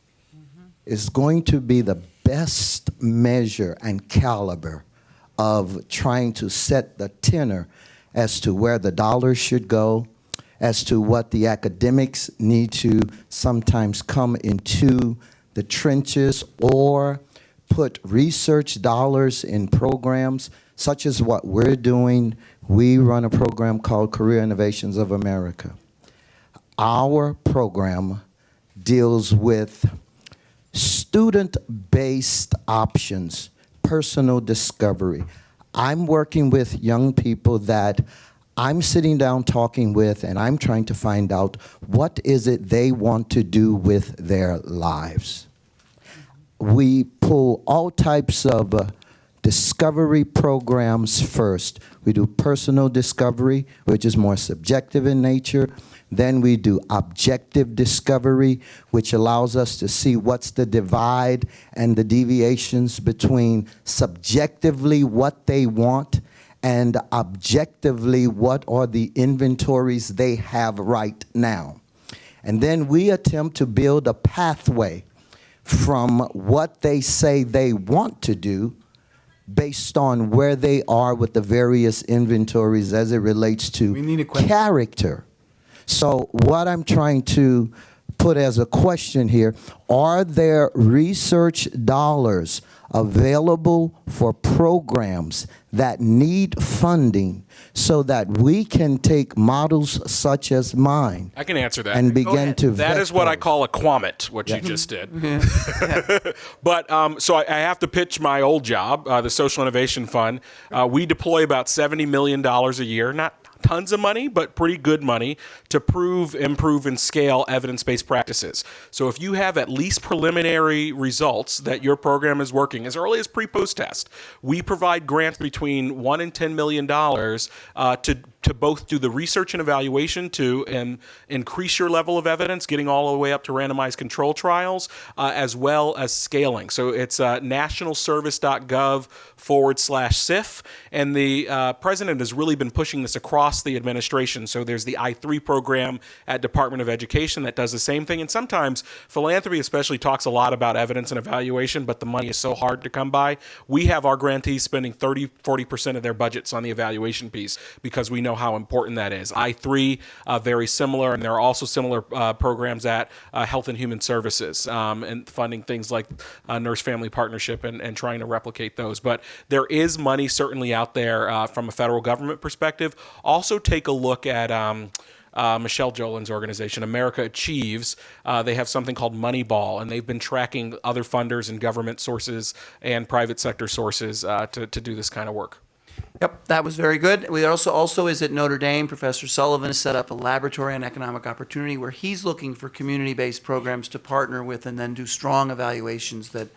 is going to be the best measure and caliber of trying to set the tenor as to where the dollars should go, as to what the academics need to sometimes come into the trenches or put research dollars in programs such as what we're doing. We run a program called Career Innovations of America. Our program deals with student-based options, personal discovery. I'm working with young people that I'm sitting down talking with, and I'm trying to find out what is it they want to do with their lives. We pull all types of discovery programs first. We do personal discovery, which is more subjective in nature. Then we do objective discovery, which allows us to see what's the divide and the deviations between subjectively what they want and objectively what are the inventories they have right now. And then we attempt to build a pathway from what they say they want to do based on where they are with the various inventories as it relates to character. So what I'm trying to put as a question here, are there research dollars available for programs that need funding so that we can take models such as mine? I can answer that. And begin to That vet is what I those? call a quammit, what you just did. But so I have to pitch my old job, the Social Innovation Fund. We deploy about $70 million a year, not tons of money, but pretty good money to prove, improve, and scale evidence-based practices. So if you have at least preliminary results that your program is working as early as pre-post test, we provide grants between $1 and $10 million to both do the research and evaluation to increase your level of evidence, getting all the way up to randomized control trials, as well as scaling. So it's nationalservice.gov/SIF, and the president has really been pushing this across the administration. So there's the I3 program at Department of Education that does the same thing. And sometimes philanthropy especially talks a lot about evidence and evaluation, but the money is so hard to come by. We have our grantees spending 30-40% of their budgets on the evaluation piece because we know how important that is. I3, very similar, and there are also similar programs at Health and Human Services and funding things like Nurse-Family Partnership and trying to replicate those. But there is money certainly out there from a federal government perspective. Also take a look at Michelle Jolin's organization, America Achieves. They have something called Moneyball, and they've been tracking other funders and government sources and private sector sources to do this kind of work. Yep, that was very good. We also is at Notre Dame. Professor Sullivan has set up a laboratory on economic opportunity where he's looking for community-based programs to partner with and then do strong evaluations that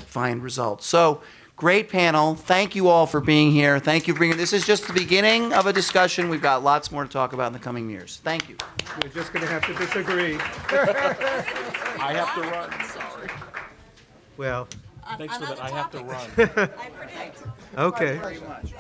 find results. So, great panel. Thank you all for being here. Thank you for bringing. This is just the beginning of a discussion. We've got lots more to talk about in the coming years. Thank you. We're just going to have to disagree. I have to run. Sorry. Well, Thanks for that. I have to run. okay. Very much.